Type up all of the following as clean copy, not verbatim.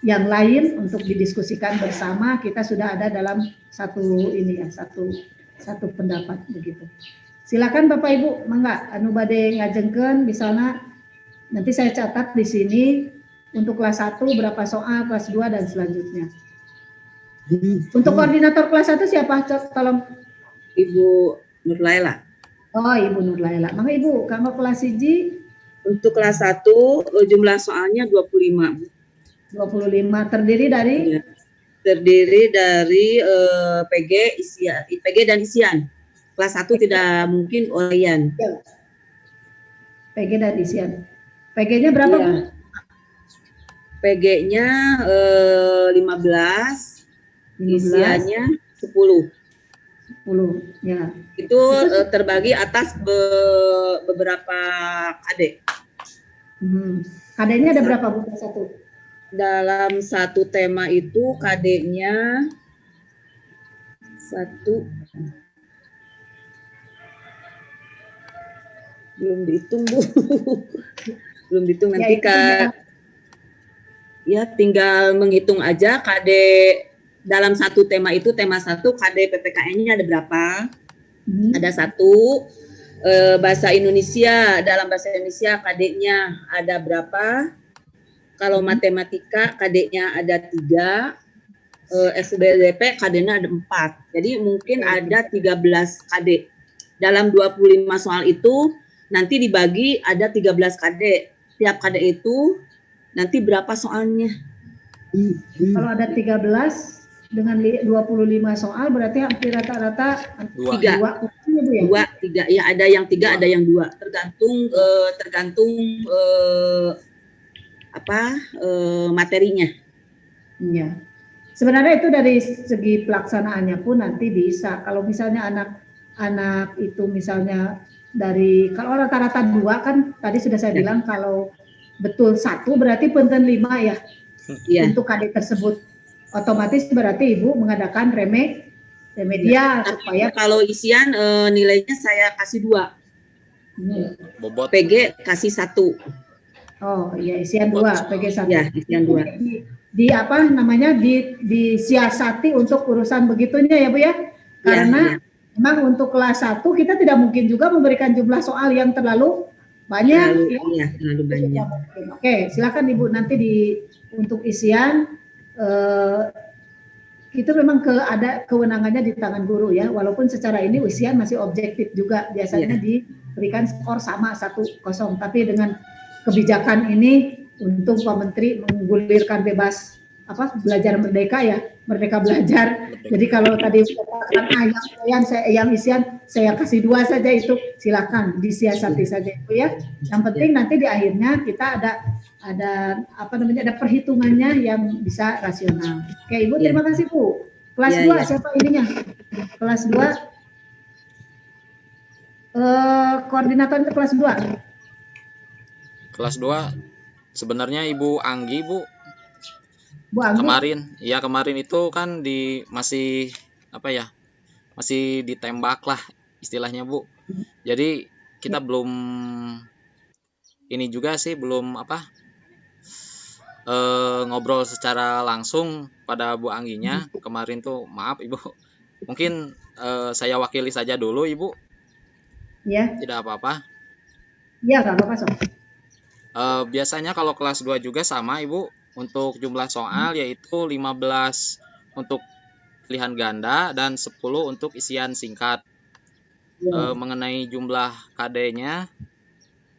yang lain untuk didiskusikan bersama. Kita sudah ada dalam satu ini ya, satu pendapat begitu. Silakan Bapak Ibu, mangga anu bade ngajengkeun misalnya nanti saya catat di sini untuk kelas 1 berapa soal, kelas 2 dan selanjutnya. Untuk koordinator kelas 1 siapa? Tolong. Ibu Nurlaila. Oh, Ibu Nurlaila. Mangga Ibu, kanggo kelas 1 untuk kelas 1 jumlah soalnya 25. 25 terdiri dari ya. Terdiri dari PG, isian, PG dan isian. Kelas 1 tidak mungkin uraian. Ya. PG dan isian. PG-nya berapa, Bu? PG-nya 15, isiannya 10. 10, ya. Itu terbagi atas beberapa KD. KD-nya ada berapa, Bu? Satu. Dalam satu tema itu KD-nya 1. Belum dihitung, Bu. Belum dihitung nanti ya, ya tinggal menghitung aja KD dalam satu tema itu, tema 1 KD PPKN-nya ada berapa? Ada 1. Bahasa Indonesia, dalam bahasa Indonesia KD-nya ada berapa? Kalau matematika KD-nya ada 3. SBDP KD-nya ada 4. Jadi mungkin ada 13 KD. Dalam 25 soal itu nanti dibagi ada 13 KD. Tiap KD itu nanti berapa soalnya? Kalau ada 13 dengan 25 soal berarti hampir rata-rata 2, 3 ya, ada yang 3, ada yang 2. Tergantung materinya. Iya. Sebenarnya itu dari segi pelaksanaannya pun nanti bisa. Kalau misalnya anak itu misalnya dari kalau rata-rata 2 kan tadi sudah saya bilang kalau betul 1 berarti punten 5 ya. Untuk KD tersebut. Otomatis berarti Ibu mengadakan remedial supaya kalau isian nilainya saya kasih 2. Bobot PG kasih 1. Oh iya, isian 2, PG 1. Ya, isian 2. Di apa namanya disiasati untuk urusan begitunya ya Bu ya. Karena memang untuk kelas 1 kita tidak mungkin juga memberikan jumlah soal yang terlalu banyak. Terlalu banyak. Oke, silakan Ibu nanti untuk isian itu memang ada kewenangannya di tangan guru ya. Walaupun secara ini ujian masih objektif juga, biasanya diberikan skor sama 1-0, tapi dengan kebijakan ini untuk Pak Menteri menggulirkan bebas belajar merdeka ya, merdeka belajar. Jadi kalau tadi yang isian saya kasih 2 saja, itu silakan disiasati saja itu ya. Yang penting nanti di akhirnya kita ada ada perhitungannya yang bisa rasional. Oke Ibu, terima kasih Bu. Kelas 2 siapa ininya? Kelas 2 koordinator untuk kelas 2. Kelas 2 sebenarnya Ibu Anggi, Bu. Bu Anggi. Kemarin itu kan masih ditembak lah istilahnya, Bu. Jadi kita belum ini juga sih, belum ngobrol secara langsung pada Bu Angginya kemarin tuh. Maaf Ibu, mungkin saya wakili saja dulu Ibu. Ya. Tidak apa-apa. Iya, nggak apa-apa Sob. Biasanya kalau kelas 2 juga sama Ibu, untuk jumlah soal yaitu 15 untuk pilihan ganda dan 10 untuk isian singkat. Mengenai jumlah KD-nya,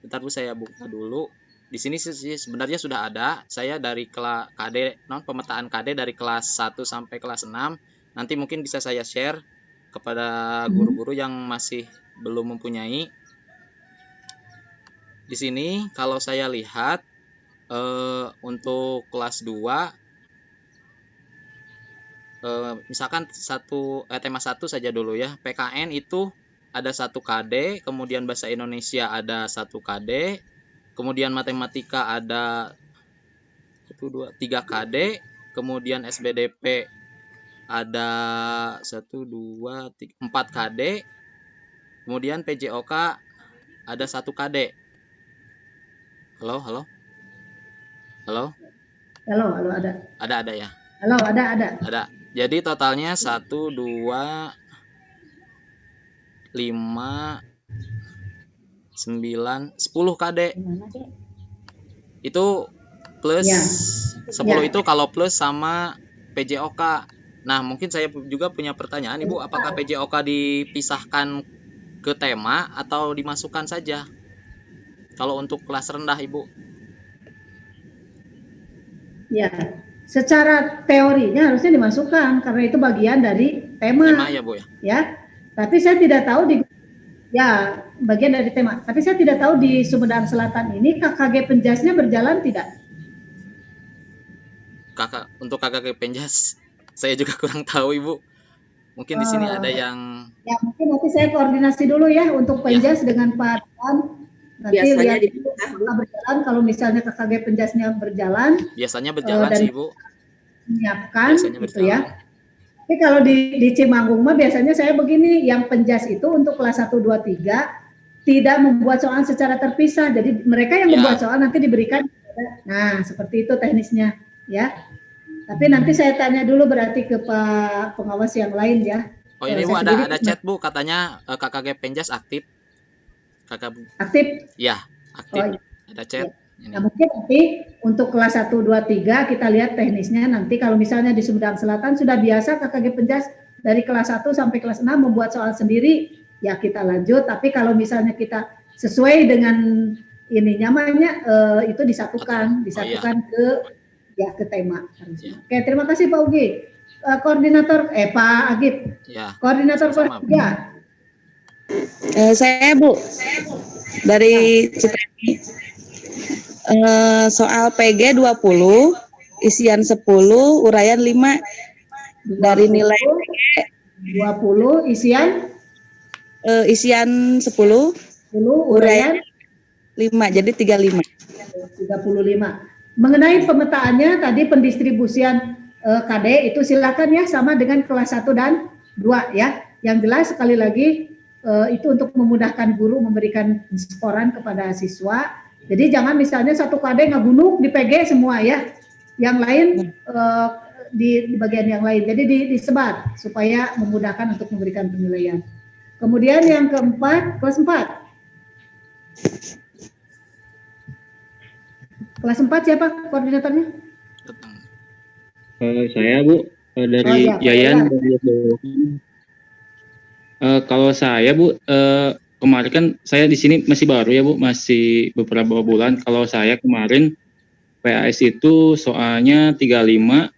bentar Bu, saya buka dulu. Di sini sih sebenarnya sudah ada. Saya dari pemetaan KD dari kelas 1 sampai kelas 6. Nanti mungkin bisa saya share kepada guru-guru yang masih belum mempunyai. Di sini kalau saya lihat untuk kelas 2 misalkan tema 1 saja dulu ya. PKN itu ada 1 KD, kemudian bahasa Indonesia ada 1 KD, kemudian matematika ada 3 KD, kemudian SBDP ada 1, 2, 3, 4 KD, kemudian PJOK ada 1 KD. Halo? Halo, halo ada. Ada ya. Halo, ada. Ada. Jadi totalnya 1, 2, 5, 9, 10 KD. Itu plus Ya, 10 ya. itu kalau plus sama PJOK. Nah, mungkin saya juga punya pertanyaan Ibu, apakah PJOK dipisahkan ke tema atau dimasukkan saja? Kalau untuk kelas rendah Ibu. Ya, secara teorinya harusnya dimasukkan karena itu bagian dari tema, Tema ya Bu ya. ya. Tapi saya tidak tahu di ya bagian dari tema. Tapi saya tidak tahu di Sumedang Selatan ini KKG Penjasnya berjalan tidak? Untuk KKG Penjas saya juga kurang tahu Ibu. Mungkin di sini ada yang ya mungkin nanti saya koordinasi dulu ya untuk Penjas dengan Pak Dan. Nanti Biasanya lihat berjalan kalau misalnya KKG Penjasnya berjalan. Biasanya berjalan dan sih Ibu. Menyiapkan Biasanya gitu berjalan. ya. Tapi kalau di Cimanggung mah biasanya saya begini, yang Penjas itu untuk kelas 1, 2, 3 tidak membuat soal secara terpisah. Jadi mereka yang membuat soal nanti diberikan. Nah, seperti itu teknisnya ya. Tapi nanti saya tanya dulu berarti ke Pak pengawas yang lain ya. Oh ini Bu ada chat Bu katanya KKG Penjas aktif. Aktif? Ya, aktif. Oh, ada chat. Nah, mungkin nanti untuk kelas 1, 2, 3 kita lihat teknisnya nanti kalau misalnya di Sumedang Selatan sudah biasa KKG Penjas dari kelas 1 sampai kelas 6 membuat soal sendiri, ya kita lanjut. Tapi kalau misalnya kita sesuai dengan ini nyamannya itu disatukan ke tema harusnya. Oke, terima kasih Pak Ugi. Koordinator Pak Agip. Ya. Koordinator ya. Saya Bu dari Citemi. Soal PG 20, isian 10, uraian 5 dari nilai 20 isian 10, uraian 5, jadi 35. Mengenai pemetaannya tadi pendistribusian KD itu silakan ya sama dengan kelas 1 dan 2 ya. Yang jelas sekali lagi itu untuk memudahkan guru memberikan skoran kepada siswa. Jadi jangan misalnya satu KD ngegunung di PG semua ya. Yang lain di bagian yang lain. Jadi disebar supaya memudahkan untuk memberikan penilaian. Kemudian yang keempat, kelas 4. Kelas 4 siapa koordinatornya? Saya Bu dari Yayan. Kalau saya Bu kemarin kan saya di sini masih baru ya Bu, masih beberapa bulan. Kalau saya kemarin PAS itu soalnya 35,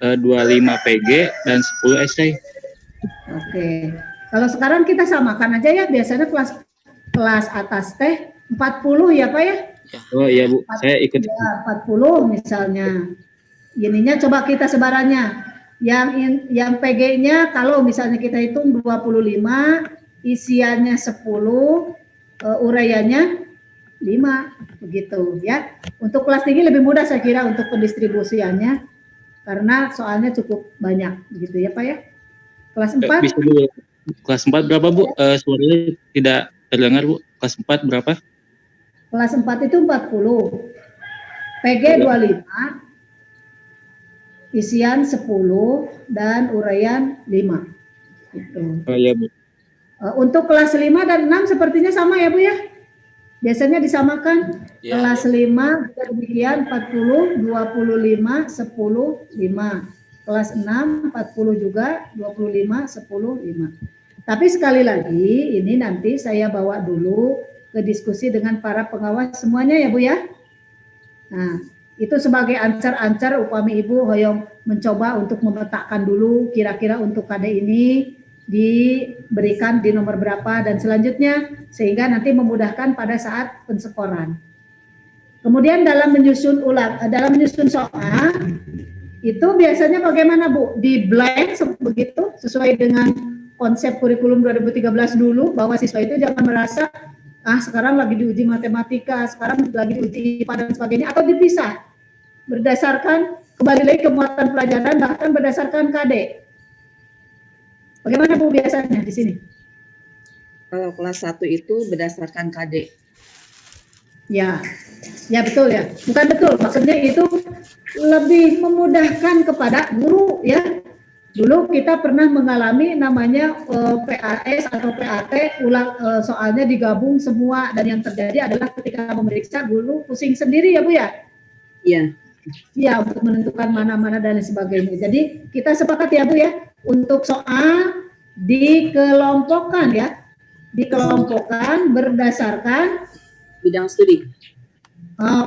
25 PG dan 10 essay. Oke. Kalau sekarang kita samakan aja ya, biasanya kelas atas teh 40 ya Pak ya? Oh iya Bu, saya ikut. Ya, 40 misalnya. Ininya coba kita sebarannya. Yang PG-nya kalau misalnya kita hitung 25, isiannya 10, uraiannya 5, begitu ya. Untuk kelas tinggi lebih mudah saya kira untuk pendistribusiannya karena soalnya cukup banyak gitu ya Pak ya. Kelas 4? Bisa dulu. Kelas 4 berapa Bu? Suaranya tidak terdengar Bu. Kelas 4 berapa? Kelas 4 itu 40. PG 25. Isian 10 dan uraian 5. Gitu. Oh iya Bu. Untuk kelas 5 dan 6 sepertinya sama ya Bu ya? Biasanya disamakan. Ya. Kelas 5 juga demikian 40, 25, 10, 5. Kelas 6 40 juga 25, 10, 5. Tapi sekali lagi ini nanti saya bawa dulu ke diskusi dengan para pengawas semuanya ya Bu ya. Nah, itu sebagai ancar-ancar upami Ibu hoyong mencoba untuk memetakan dulu kira-kira untuk KD ini diberikan di nomor berapa dan selanjutnya sehingga nanti memudahkan pada saat pensekoran. Kemudian dalam menyusun soal itu biasanya bagaimana Bu? Di blank begitu sesuai dengan konsep kurikulum 2013 dulu bahwa siswa itu jangan merasa sekarang lagi diuji matematika, sekarang lagi diuji IPA dan sebagainya, atau dipisah berdasarkan kembali lagi kemuatan pelajaran bahkan berdasarkan KD. Bagaimana Bu biasanya di sini? Kalau kelas 1 itu berdasarkan KD. Ya, ya betul ya. Bukan betul, maksudnya itu lebih memudahkan kepada guru ya. Dulu kita pernah mengalami namanya PAS atau PAT, soalnya digabung semua dan yang terjadi adalah ketika memeriksa guru pusing sendiri ya Bu ya. Iya. Ya, untuk menentukan mana-mana dan sebagainya. Jadi kita sepakat ya Bu ya, untuk soal dikelompokkan ya, dikelompokkan berdasarkan Bidang studi.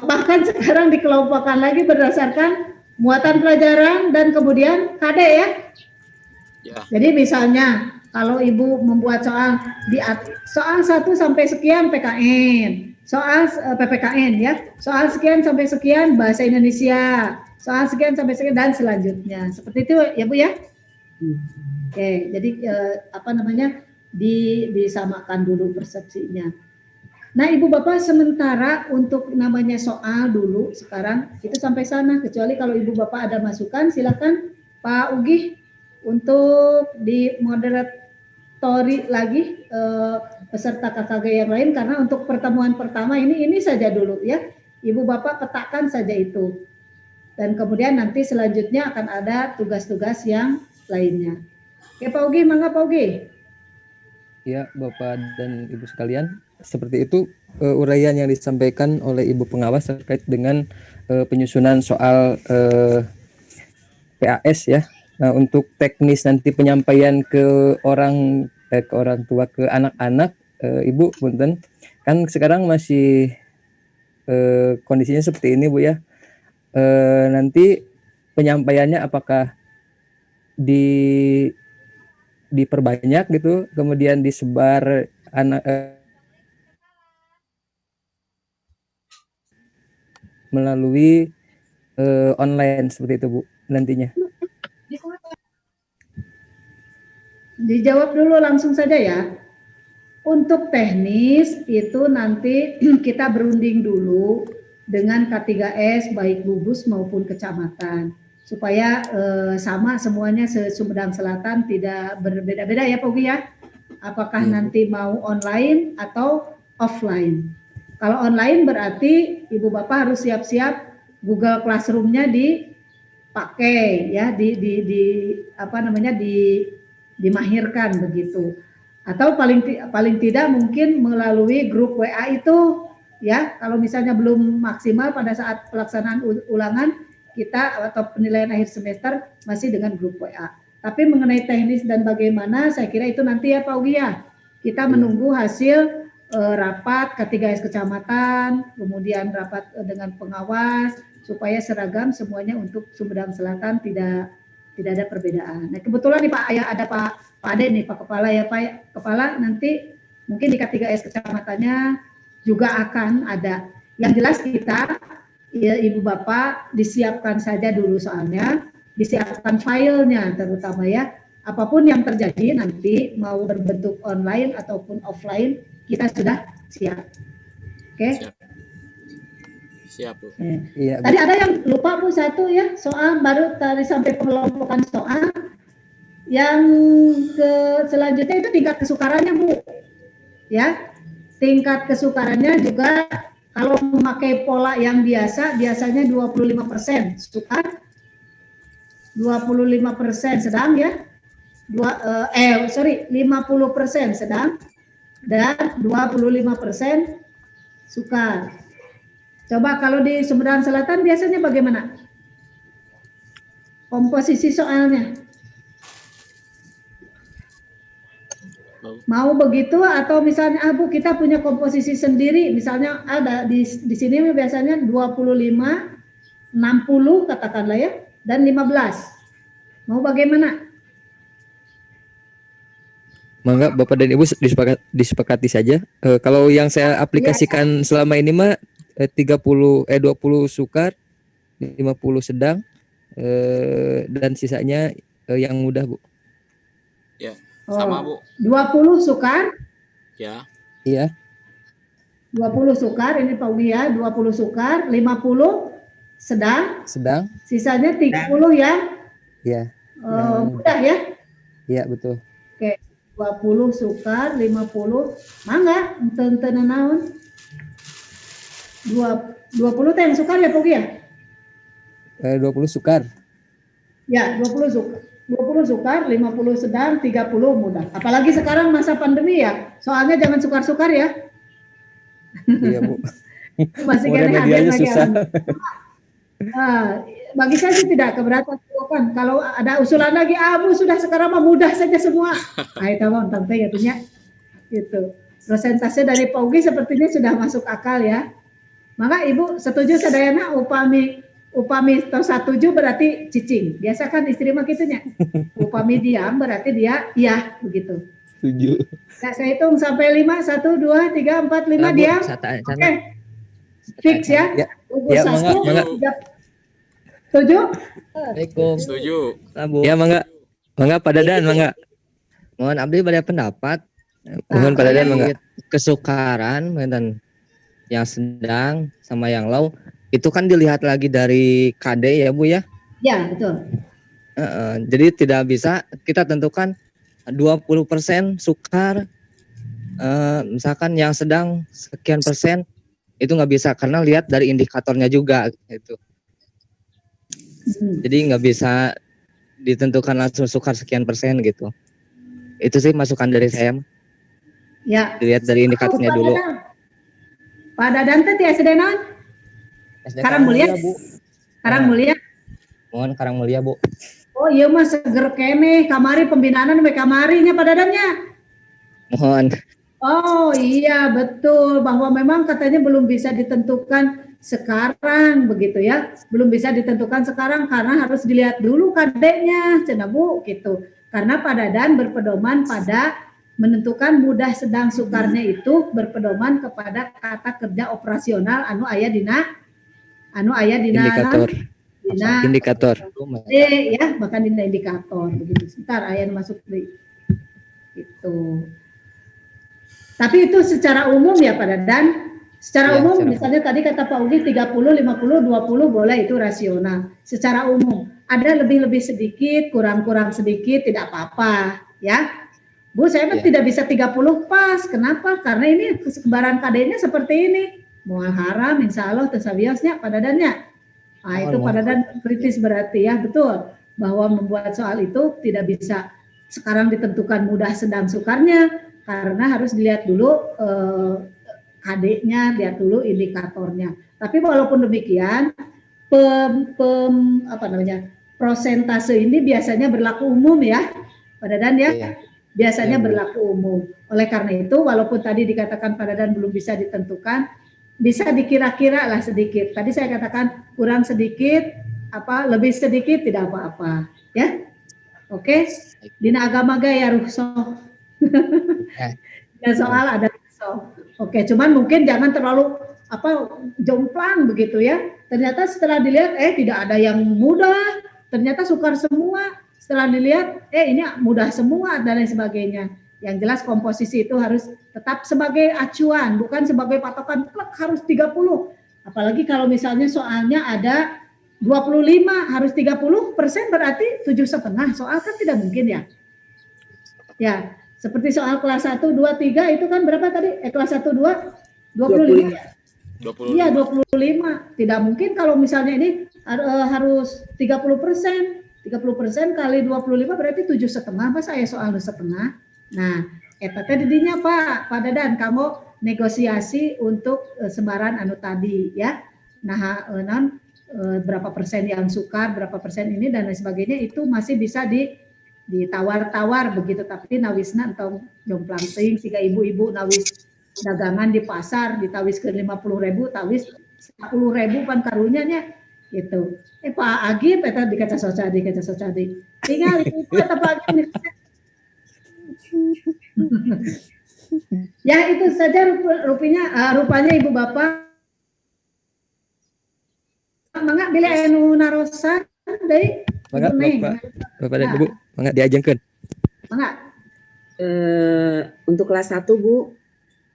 bahkan sekarang dikelompokkan lagi berdasarkan muatan pelajaran dan kemudian KD ya. Ya. Jadi misalnya kalau Ibu membuat soal soal 1 sampai sekian PKN, soal PPKN ya, soal sekian sampai sekian bahasa Indonesia, soal sekian sampai sekian dan selanjutnya. Seperti itu ya Bu ya. Oke, jadi apa namanya disamakan dulu persepsinya. Nah, Ibu Bapak sementara untuk namanya soal dulu sekarang itu sampai sana, kecuali kalau Ibu Bapak ada masukan silakan Pak Ugi untuk di moderatori lagi peserta KKG yang lain, karena untuk pertemuan pertama ini saja dulu ya. Ibu Bapak petakan saja itu. Dan kemudian nanti selanjutnya akan ada tugas-tugas yang lainnya. Oke Pak Ugi, mangga Pak Ugi. Ya, Bapak dan Ibu sekalian, seperti itu uraian yang disampaikan oleh Ibu Pengawas terkait dengan penyusunan soal PAS ya. Nah, untuk teknis nanti penyampaian ke orang tua, ke anak-anak, Ibu punten, kan sekarang masih kondisinya seperti ini Bu ya. Nanti penyampaiannya apakah diperbanyak gitu, kemudian disebar melalui online seperti itu Bu nantinya. Dijawab dulu langsung saja ya. Untuk teknis itu nanti kita berunding dulu dengan K3S baik gugus maupun kecamatan supaya sama semuanya Sumedang Selatan, tidak berbeda-beda ya Pak Ugi ya. Apakah nanti mau online atau offline. Kalau online berarti Ibu Bapak harus siap-siap Google Classroom-nya dipakai ya, dimahirkan begitu. Atau paling tidak mungkin melalui grup WA itu ya, kalau misalnya belum maksimal pada saat pelaksanaan ulangan kita atau penilaian akhir semester masih dengan grup WA. Tapi mengenai teknis dan bagaimana, saya kira itu nanti ya Pak Ugi ya. Kita menunggu hasil rapat K3S kecamatan, kemudian rapat dengan pengawas supaya seragam semuanya untuk Sumedang Selatan, tidak ada perbedaan. Nah, kebetulan nih Pak, ya ada Pak Ade nih, Pak Kepala ya Pak Kepala, nanti mungkin di K3S kecamatannya juga akan ada. Yang jelas kita ya Ibu Bapak disiapkan saja dulu soalnya, disiapkan filenya terutama ya. Apapun yang terjadi nanti mau berbentuk online ataupun offline, kita sudah siap. Oke? Siap Bu. Iya. Tadi ada yang lupa Bu satu ya, soal baru tadi sampai pengelompokan soal. Yang selanjutnya itu tingkat kesukarannya Bu. Ya, tingkat kesukarannya juga kalau memakai pola yang biasanya 25% sukar, 25% sedang ya. 50% sedang dan 25% sukar. Coba kalau di Sumedang Selatan biasanya bagaimana komposisi soalnya? Mau begitu atau misalnya Bu kita punya komposisi sendiri, misalnya ada di sini biasanya 25, 60 katakanlah ya, dan 15. Mau bagaimana? Mangga Bapak dan Ibu disepakati saja. Kalau yang saya aplikasikan selama ini mah 20 sukar, 50 sedang, dan sisanya yang mudah Bu. Ya, sama Bu. 20 sukar. Ya. Iya. 20 sukar, ini Pak Ugi ya, 20 sukar, 50 sedang. Sisanya 30 ya. Iya. Mudah ya. Iya, betul. Oke, 20 sukar, 50 mangga enten naon. 20 teh yang sukar ya Pogi ya? 20 sukar. Ya, 20 sukar. 20 sukar, 50 sedang, 30 mudah. Apalagi sekarang masa pandemi ya. Soalnya jangan sukar-sukar ya. Iya, Bu. Masih Modal kena medianya lagi. susah. Nah, bagi saya sih tidak keberatan. Kan kalau ada usulan lagi, Bu sudah sekarang mah mudah saja semua. Ayo kamu tante ya punya gitu. Prosentase dari Pogi sepertinya sudah masuk akal ya. Maka Ibu setuju sadayana upami tos setuju berarti cicing. Biasa kan istri mah gitunya. Upami diam berarti dia iya begitu. Setuju. Nah, saya hitung sampai 5, 1, 2, 3, 4, 5 diam. Oke. Fix ya. Ya, Tunggu ya, 1, mangga. 3. Setuju? Assalamualaikum. Setuju. Bu. Ya, mangga. Mangga Pak Dadan, mangga. Mohon abdi pada pendapat Mohon Pak Dadan, mangga. kesukaran dan yang sedang sama yang low itu kan dilihat lagi dari KD ya Bu ya. Ya, betul. Jadi tidak bisa kita tentukan 20% sukar, misalkan yang sedang sekian persen itu nggak bisa karena lihat dari indikatornya juga gitu. Jadi nggak bisa ditentukan langsung sukar sekian persen gitu. Itu sih masukan dari saya. Ya. Dilihat dari indikatornya dulu. Pak Dadan teh ti SD naon? Karang Mulia, Bu. Karang Mulia. Mohon Karang Mulia, Bu. Oh iya mah seger kene, kamari pembinaan me kamarinya Pak Dadannya. Mohon. Oh iya betul bahwa memang katanya belum bisa ditentukan sekarang begitu ya, belum bisa ditentukan sekarang karena harus dilihat dulu kadeknya, cenah Bu gitu. Karena Pak Dadan berpedoman pada menentukan mudah sedang sukarnya itu berpedoman kepada kata kerja operasional anu aya dina Indikator. Indikator. ya bahkan dina indikator begitu. Sebentar aya masuk di itu. Tapi itu secara umum ya Pak Dadan. Secara umum misalnya tadi kata Pak Ugi 30, 50, 20 boleh itu rasional. Secara umum ada lebih-lebih sedikit, kurang-kurang sedikit tidak apa-apa ya. Bu saya tidak bisa 30 pas. Kenapa? Karena ini kesebaran KD-nya seperti ini. Mual haram insya Allah tersabiosnya Pak Dadannya. Nah itu Pak Dadan kritis berarti ya betul. Bahwa membuat soal itu tidak bisa sekarang ditentukan mudah sedang sukarnya. Karena harus dilihat dulu KD-nya, lihat dulu indikatornya. Tapi walaupun demikian, prosentase ini biasanya berlaku umum ya, Pak Dadan ya, biasanya berlaku umum. Oleh karena itu, walaupun tadi dikatakan Pak Dadan belum bisa ditentukan, bisa dikira-kira lah sedikit. Tadi saya katakan kurang sedikit, lebih sedikit tidak apa-apa, ya. Oke, dina agama gaya ruhsoh. Dan soal ada ruhsoh. Oke, cuman mungkin jangan terlalu jomplang begitu ya. Ternyata setelah dilihat tidak ada yang mudah, ternyata sukar semua. Setelah dilihat ini mudah semua dan lain sebagainya. Yang jelas komposisi itu harus tetap sebagai acuan, bukan sebagai patokan harus 30. Apalagi kalau misalnya soalnya ada 25 harus 30% berarti 7,5. Soal kan tidak mungkin ya. Ya, seperti soal kelas 1, 2, 3 itu kan berapa tadi? Kelas 1, 2, 25. 25. Iya, 25. Tidak mungkin kalau misalnya ini harus 30%. 30% kali 25 berarti 7,5. Pas saya soal 2,5. Nah, tadi didinya Pak Dadan, kamu negosiasi untuk sebaran anu tadi ya. Nah, berapa persen yang sukar, berapa persen ini dan lain sebagainya itu masih bisa ditawar-tawar begitu, tapi nawisna atau jomplang teuing siga ibu-ibu nawis dagangan di pasar ditawis ke 50.000, tawis 10.000 pan karunya nya gitu. Pak Agi eta di kaca socadi tinggal ibu eta Pak Agi. Ya itu saja rupanya Ibu Bapak. Mangga bila anu narosan deui. Mangga Bapak dan Ibu, mangga diajengkeun. Mangga. Untuk kelas 1 Bu,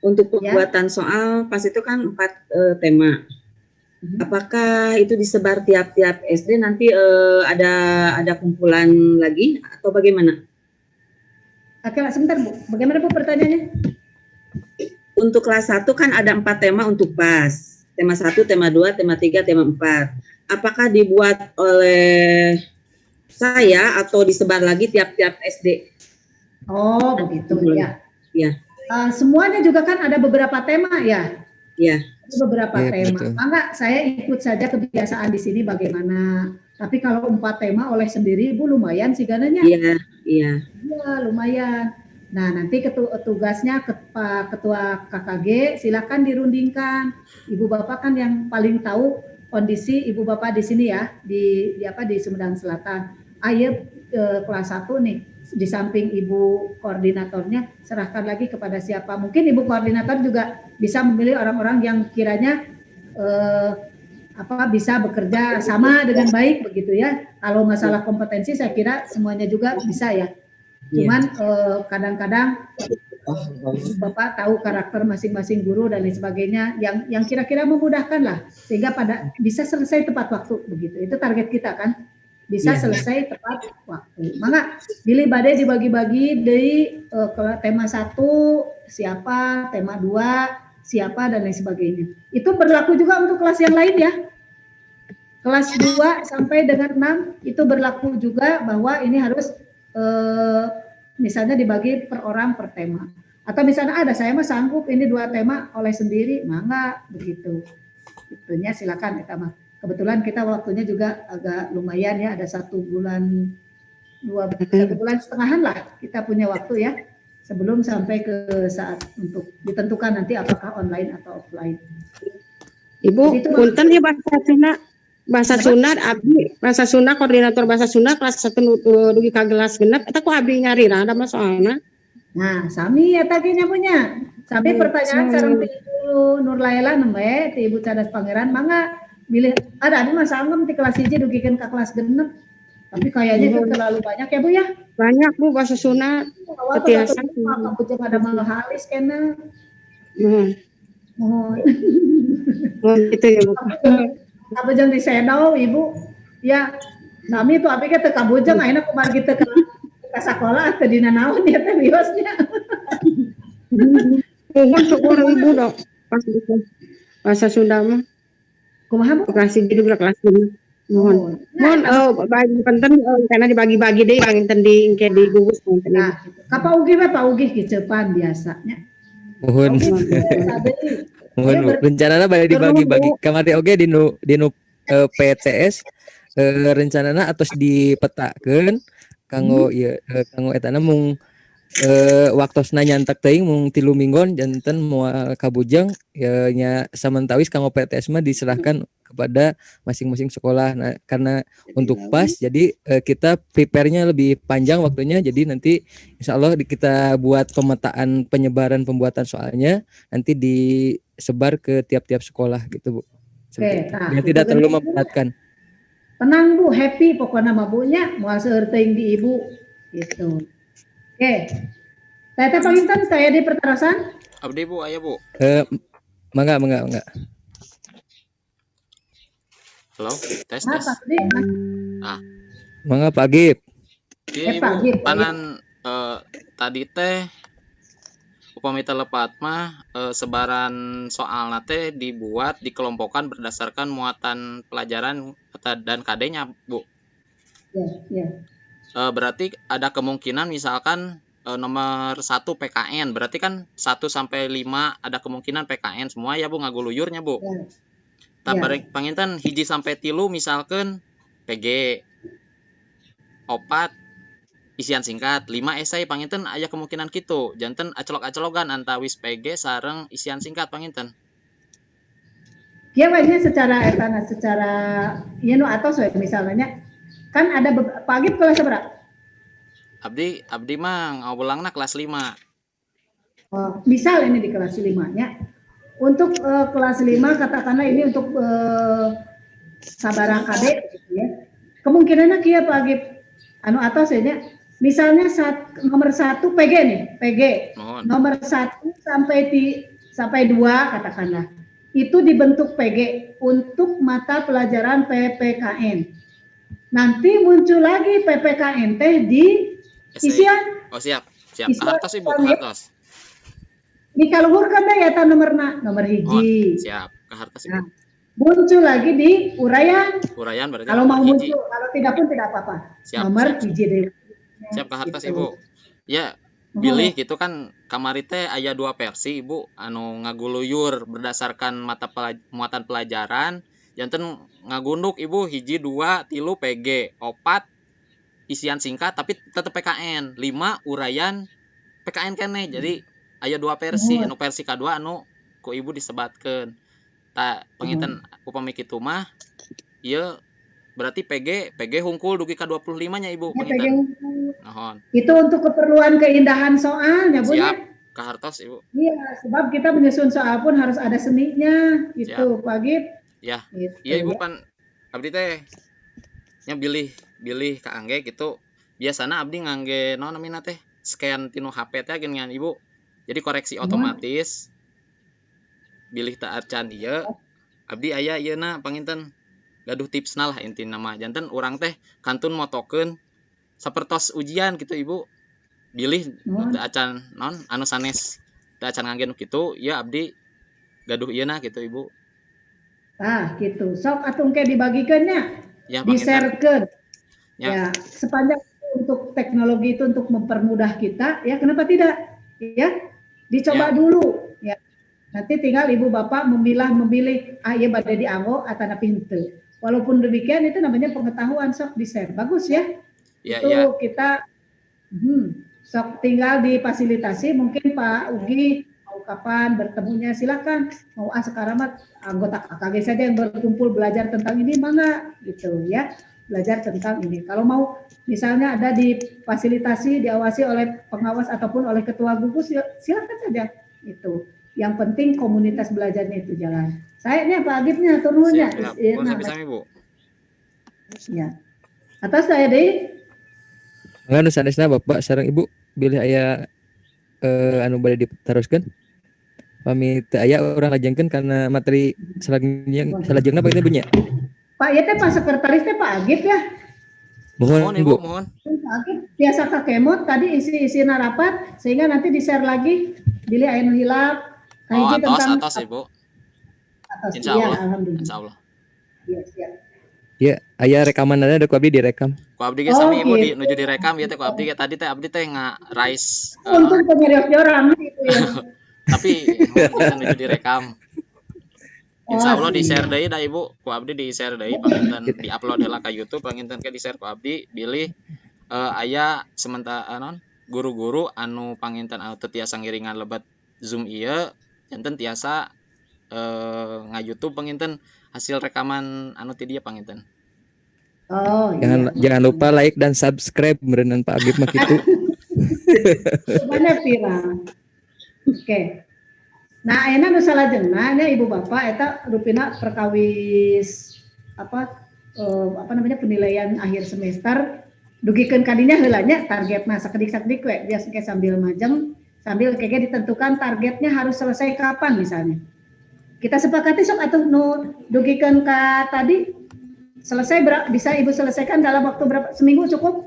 untuk pembuatan soal pas itu kan 4 tema. Apakah itu disebar tiap-tiap SD nanti ada kumpulan lagi atau bagaimana? Oke, sebentar Bu. Bagaimana Bu pertanyaannya? Untuk kelas 1 kan ada 4 tema untuk PAS. tema 1, tema 2, tema 3, tema 4. Apakah dibuat oleh saya atau disebar lagi tiap-tiap SD? Oh, begitu ya. Ya. Semuanya juga kan ada beberapa tema ya. Ya. Ada beberapa Iya, tema. betul. Enggak, saya ikut saja kebiasaan di sini bagaimana. Tapi kalau 4 tema oleh sendiri Ibu lumayan sih gananya. Iya, iya. Iya, lumayan. Nah, nanti tugasnya ketua KKG silakan dirundingkan. Ibu Bapak kan yang paling tahu kondisi Ibu Bapak di sini ya, di Sumedang Selatan. Ayo kelas 1 nih, di samping Ibu koordinatornya serahkan lagi kepada siapa. Mungkin Ibu koordinator juga bisa memilih orang-orang yang kiranya bisa bekerja sama dengan baik begitu ya. Kalau masalah kompetensi saya kira semuanya juga bisa ya. Cuman kadang-kadang Bapak tahu karakter masing-masing guru dan lain sebagainya yang kira-kira memudahkan lah sehingga bisa selesai tepat waktu begitu. Itu target kita kan. Bisa selesai tepat waktu. Maka pilih badai dibagi-bagi dari tema 1 siapa, tema 2 siapa dan lain sebagainya. Itu berlaku juga untuk kelas yang lain ya. Kelas 2 sampai dengan 6 itu berlaku juga bahwa ini harus misalnya dibagi per orang per tema. Atau misalnya saya mah sanggup ini 2 tema oleh sendiri, mangga begitu. Itunya silakan ya mah. Kebetulan kita waktunya juga agak lumayan ya, ada 1 bulan 1 bulan setengahan lah kita punya waktu ya sebelum sampai ke saat untuk ditentukan nanti apakah online atau offline. Ibu, punten ya bahasa Sunda, abdi bahasa Sunda koordinator bahasa Sunda kelas 1 dugi ka kelas genep eta ku abdi nyari ada mah soalna. Nah, sami eta ge nya punya. Sami pertanyaan sareng ti Ibu Nur Laila nembe ti Ibu Cadas Pangeran mangga bilih ada mah sangem ti kelas 1 dugikeun ka kelas genep. Tapi kayaknya itu terlalu banyak ya Bu ya. Banyak Bu bahasa Sunda. Ketiasan. Kamu jangan ada malah halis kena. Mohon. Itu ya Bu. Kabujang di Sedau Ibu. Ya, kami itu abi teh kabujang ayeuna kumaha kitu ke sakola teh dina naon ya teh biosnya. Mohon syukur Ibu dong. Pas itu. Bahasa Sunda mah. Kumaha Bu? Kelas 7 kelas 5. Mohon. Bagi penting karena dibagi-bagi deh yang di gugus punten. Nah, ka Ugi we Pak Ugi kicepan biasanya. Mohon. Mohon Bu. Rencanana bari dibagi-bagi kamari oge di nu PTS rencanana atos dipetakeun kanggo ieu kanggo etana mung waktosna nyantak teuing mung 3 minggon janten moal kabujang ya nya samantawis kanggo PTS mah diserahkan kepada masing-masing sekolah. Nah, karena untuk pas jadi kita prepare-nya lebih panjang waktunya. Jadi nanti insya Allah kita buat pemetaan penyebaran pembuatan soalnya nanti disebar ke tiap-tiap sekolah gitu Bu. Oke, Biar tidak terlalu memberatkan. Tenang Bu, happy pokoknya mah Bu nya moal seueur teuing di Ibu gitu. Oke. Tete Panginten saya di pertarasan. Abdi Bu, aya Bu. Mangga. Halo, tes. Apa tadi? Mangga Pak Gip. Iya Ibu, panan tadi teh upami telepat mah sebaran soal teh dibuat dikelompokkan berdasarkan muatan pelajaran dan KD-nya Bu. Ya. Berarti ada kemungkinan misalkan nomor 1 PKN, berarti kan 1 sampai 5 ada kemungkinan PKN semua ya Bu ngaguluyurnya Bu. Ya. Tapi panginten hiji sampai 3 misalkan PG 4 isian singkat 5 esai panginten aya kemungkinan gitu janten acelok-acelogan antawis PG sareng isian singkat panginten. Kieu we secara ieu nu atos we misalnya kan ada pagi kelas berapa? Abdi mah ngawulangna kelas 5. Oh, misal ini di kelas 5-nya. Untuk kelas 5 katakanlah ini untuk sabarang KD gitu ya. Kemungkinannya kieu Pak Agip anu atos ya. Misalnya nomor 1 PG nih, PG. Mohon. Nomor 1 sampai 2 katakanlah. Itu dibentuk PG untuk mata pelajaran PPKN. Nanti muncul lagi PPKN teh di isian. Oh siap. Isian Hartos Ibu, hartos. Dikaluhurkeun deh eta nomor hiji. Siap. Kahartos Nah, Ibu. muncul lagi di uraian. Uraian berarti Kalau mau nomor hiji. muncul, kalau tidak pun tidak apa-apa. Siap, Nomor siap. hiji deh. Siap Kahartos Gitu. Ibu. Ya, pilih gitu kan kamari teh aya 2 versi Ibu anu ngaguluyur berdasarkan muatan pelajaran janten ngagunduk Ibu hiji 2 3 PG 4 isian singkat tapi tetap PKN 5 uraian PKN keneh jadi aya 2 versi anu versi kedua anu ku Ibu disebatkeun tak penginten upami kitu mah ieu berarti PG hungkul dugi ka 25 nya Ibu Ya, penginten. pegang. Nuhun. Itu untuk keperluan keindahan soalnya, Bu ya. Siap. Kahartos Ibu. Iya, sebab kita menyusun soal pun harus ada seninya, gitu, Pak Agip. Ya. Gitu, Iya Ibu ya. pan abdi teh nya bilih ka angge gitu. Biasana abdi ngangge naon namina teh scan tinu HP teh geuningan Ibu. Jadi koreksi otomatis. Bilih teu acan ieu. Abdi aya ieuna panginten gaduh tipsna lah intina mah. Janten urang teh kantun motokeun sapertos ujian gitu Ibu. Bilih teu acan naon anu sanes teu acan ngangge nu kitu, ieu abdi gaduh ieuna gitu Ibu. Nah, gitu. Sok atuh engke dibagikeunnya, Ya panginten. di-sharekeun. Ya. Ya, sepanjang untuk teknologi itu untuk mempermudah kita, ya kenapa tidak? Ya, dicoba Ya. dulu. Ya, nanti tinggal ibu bapak memilih, iya bade dianggo atau pintu. Walaupun demikian itu namanya pengetahuan, sok di-share. Bagus ya. Ya, Itu ya. kita sok tinggal difasilitasi. Mungkin Pak Ugi mau kapan bertemunya silakan. Mau sekarang mah anggota KKG saja yang berkumpul belajar tentang ini mangga gitu ya. Belajar tentang ini. Kalau mau misalnya ada difasilitasi, diawasi oleh pengawas ataupun oleh ketua gugus, silakan saja. Itu. Yang penting komunitas belajarnya itu jalan. Sayangnya Pak Agipnya turunnya. Siap. Nah, Bisa Ibu. ya. Atas saya deh. Anu sanesna Bapak sareng Ibu bilih aya anu bade diteruskeun. Pamit teu aya urang lajengkeun karena materi salajengna Pak nya. Pak ya teh Pak Sekretaris teh Pak Agip ya. Mohon Mohon Ibu, Bu. mohon. Pak Agip biasa ka kemot tadi isi rapat sehingga nanti di-share lagi bilih aya nu hilap. Oh, Hiji tentang atos Ibu. atos. Insya Iya, Allah. alhamdulillah. Insya Allah. Iya, siap. Ya, aya rekaman ada ku abdi direkam. Ku abdi ge sami Ibu gitu. nuju direkam ya teh ku abdi ge tadi teh abdi teh nga-rise Untung penyeriok orang gitu ya. tapi kita nuju direkam. Insya Allah Oh, di-share deui da Ibu. Ku abdi di-share deui panginten di-upload heula ka YouTube panginten ke di-share ku abdi bilih aya sementara non guru-guru anu panginten anu teu tiasa ngiringan lebat Zoom ieu janten tiasa nga-YouTube panginten hasil rekaman anu ti dieu panginten. Oh, Jangan lupa like dan subscribe meureunan Pak Agip mah kitu. Sebenarnya viral. Oke. Nah, ayeuna nu salajengna nya Ibu Bapak eta rupina perkawis apa namanya penilaian akhir semester dugikeun kadinya heula nya targetna sakedik-sakedik we biasa ke sambil majeng sambil kege ditentukan targetnya harus selesai kapan misalnya. Kita sepakati sok atuh nu dugikeun ka tadi selesai bisa Ibu selesaikan dalam waktu berapa? Seminggu cukup?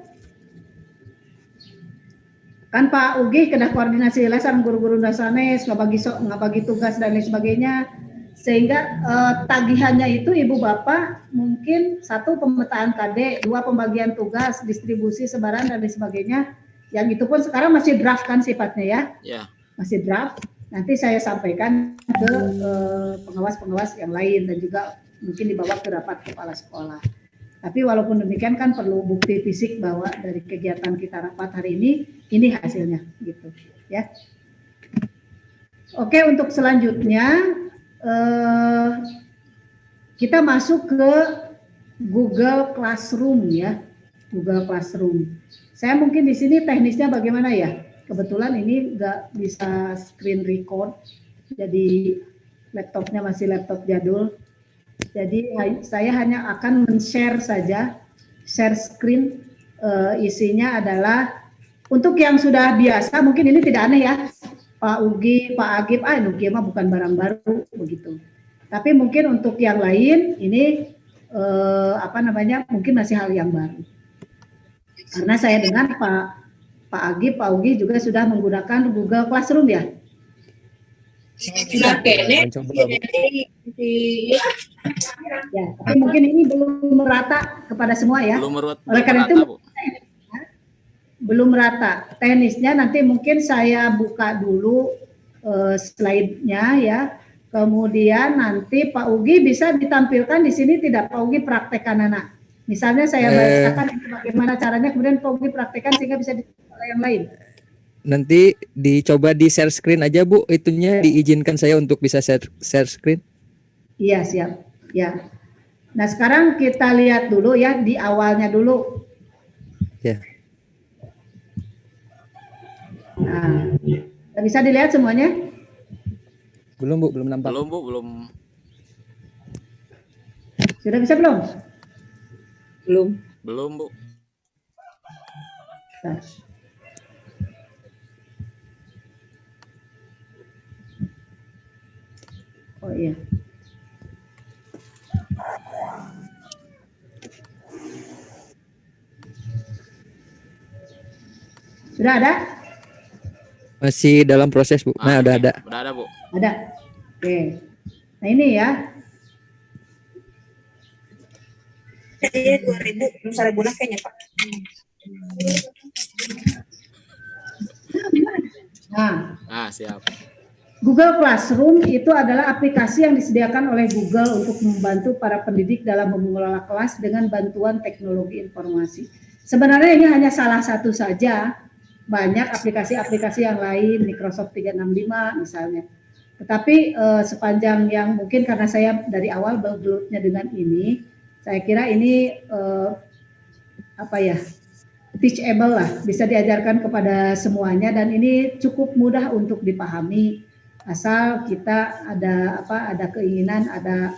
Kan Pak Ugi kena koordinasi lesan guru-guru dasanes ngabagi tugas dan lain sebagainya sehingga tagihannya itu Ibu Bapak mungkin 1 pemetaan KD, 2 pembagian tugas, distribusi sebaran dan lain sebagainya yang itu pun sekarang masih draft kan sifatnya ya. Ya. Masih draft. Nanti saya sampaikan ke pengawas-pengawas yang lain dan juga mungkin dibawa ke rapat kepala sekolah. Tapi walaupun demikian kan perlu bukti fisik bahwa dari kegiatan kita rapat hari ini hasilnya gitu ya. Oke, untuk selanjutnya kita masuk ke Google Classroom ya. Google Classroom. Saya mungkin di sini teknisnya bagaimana ya? Kebetulan ini nggak bisa screen record, jadi laptopnya masih laptop jadul. Jadi saya hanya akan men-share saja, share screen, isinya adalah untuk yang sudah biasa, mungkin ini tidak aneh ya, Pak Ugi, Pak Agip, Nugi mah bukan barang baru begitu. Tapi mungkin untuk yang lain ini mungkin masih hal yang baru. Karena saya dengar Pak Agip, Pak Ugi juga sudah menggunakan Google Classroom ya. mencoba Bu. Ya, tapi mungkin ini belum merata kepada semua ya. Belum Oleh karena merata, itu Bu. belum merata. Teknisnya nanti mungkin saya buka dulu slide-nya ya. Kemudian nanti Pak Ugi bisa ditampilkan di sini tidak, Pak Ugi praktekkan anak. Misalnya saya bacakan ini bagaimana caranya, kemudian Pak Ugi praktekkan sehingga bisa ditonton oleh yang lain. Nanti dicoba di share screen aja Bu, itunya diizinkan saya untuk bisa share screen. Iya, siap. Ya. Nah, sekarang kita lihat dulu ya di awalnya dulu. Ya. Nah, bisa dilihat semuanya? Belum Bu, belum nampak. Belum, Bu, belum. Sudah bisa belum? Belum. Belum, Bu. Nah. Oh iya. Sudah ada? Masih dalam proses Bu. Nah, udah ada. Udah ada, Bu. Ada. Oke. Nah ini ya. Iya 2000, belum 1000 kayaknya Pak. Nah, Siap. Google Classroom itu adalah aplikasi yang disediakan oleh Google untuk membantu para pendidik dalam mengelola kelas dengan bantuan teknologi informasi. Sebenarnya ini hanya salah satu saja, banyak aplikasi-aplikasi yang lain, Microsoft 365 misalnya. Tetapi sepanjang yang mungkin karena saya dari awal bergelutnya dengan ini, saya kira ini teachable lah, bisa diajarkan kepada semuanya dan ini cukup mudah untuk dipahami. Asal kita ada keinginan, ada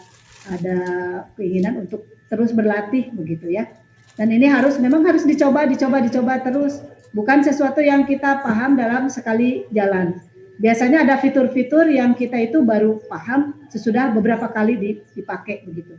keinginan untuk terus berlatih begitu ya. Dan ini memang harus dicoba terus. Bukan sesuatu yang kita paham dalam sekali jalan. Biasanya ada fitur-fitur yang kita itu baru paham sesudah beberapa kali dipakai begitu.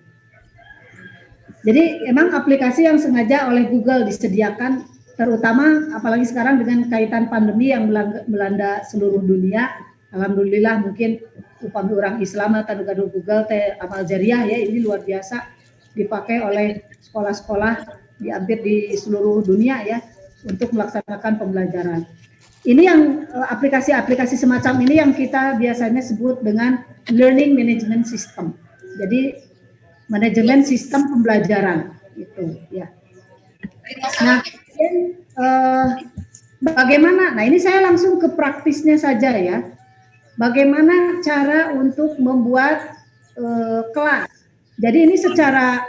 Jadi emang aplikasi yang sengaja oleh Google disediakan, terutama apalagi sekarang dengan kaitan pandemi yang melanda seluruh dunia. Alhamdulillah mungkin upami orang Islam atau gaduh Google amal jariah ya, ini luar biasa dipakai oleh sekolah-sekolah hampir di seluruh dunia ya untuk melaksanakan pembelajaran. Ini yang aplikasi-aplikasi semacam ini yang kita biasanya sebut dengan learning management system. Jadi manajemen sistem pembelajaran itu ya. Nah, bagaimana? Nah, ini saya langsung ke praktisnya saja ya. Bagaimana cara untuk membuat kelas? Jadi ini secara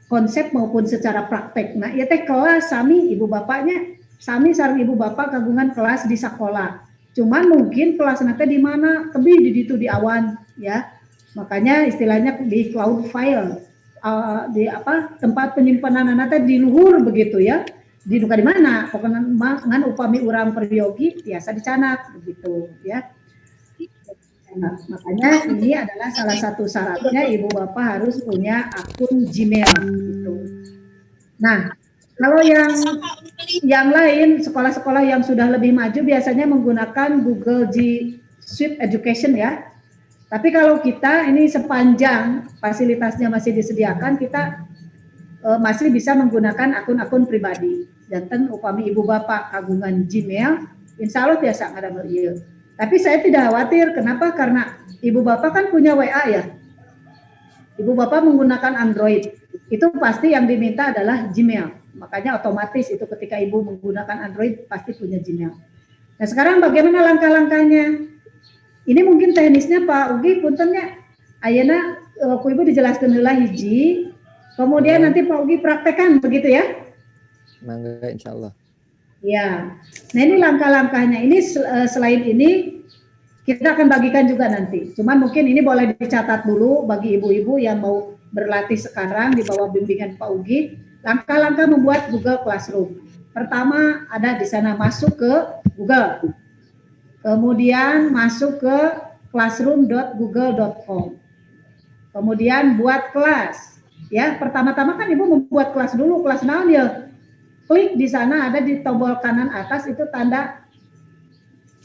konsep maupun secara praktek. Nah, ieu teh kelas sami ibu bapaknya, sami sareng ibu bapak kagungan kelas di sekolah. Cuman mungkin kelas nanti di mana? Tebih di ditu di awan ya. Makanya istilahnya di cloud file. Tempat penyimpanan nanti di luhur begitu ya. Di duka di mana? Pokoknya ngan upami urang peryogi biasa dicanak begitu ya. Nah, makanya ini adalah salah satu syaratnya ibu bapak harus punya akun Gmail gitu. Nah, kalau yang lain sekolah-sekolah yang sudah lebih maju biasanya menggunakan Google G Suite Education ya. Tapi kalau kita ini sepanjang fasilitasnya masih disediakan, kita masih bisa menggunakan akun-akun pribadi. Janten upami ibu bapak kagungan Gmail, insya Allah biasa ada ieu. Tapi saya tidak khawatir, kenapa? Karena ibu bapak kan punya WA ya. Ibu bapak menggunakan Android, itu pasti yang diminta adalah Gmail. Makanya otomatis itu ketika ibu menggunakan Android pasti punya Gmail. Nah sekarang bagaimana langkah-langkahnya? Ini mungkin teknisnya Pak Ugi, puntennya ayeuna ku ibu dijelaskan heula hiji, kemudian nanti Pak Ugi praktekkan begitu ya? Mangga insyaallah. Ya. Nah ini langkah-langkahnya. Ini selain ini kita akan bagikan juga nanti. Cuman mungkin ini boleh dicatat dulu bagi ibu-ibu yang mau berlatih sekarang di bawah bimbingan Pak Ugi. Langkah-langkah membuat Google Classroom. Pertama ada di sana masuk ke Google. Kemudian masuk ke classroom.google.com. Kemudian buat kelas. Ya, pertama-tama kan ibu membuat kelas dulu, kelas naon ya. Klik di sana ada di tombol kanan atas itu tanda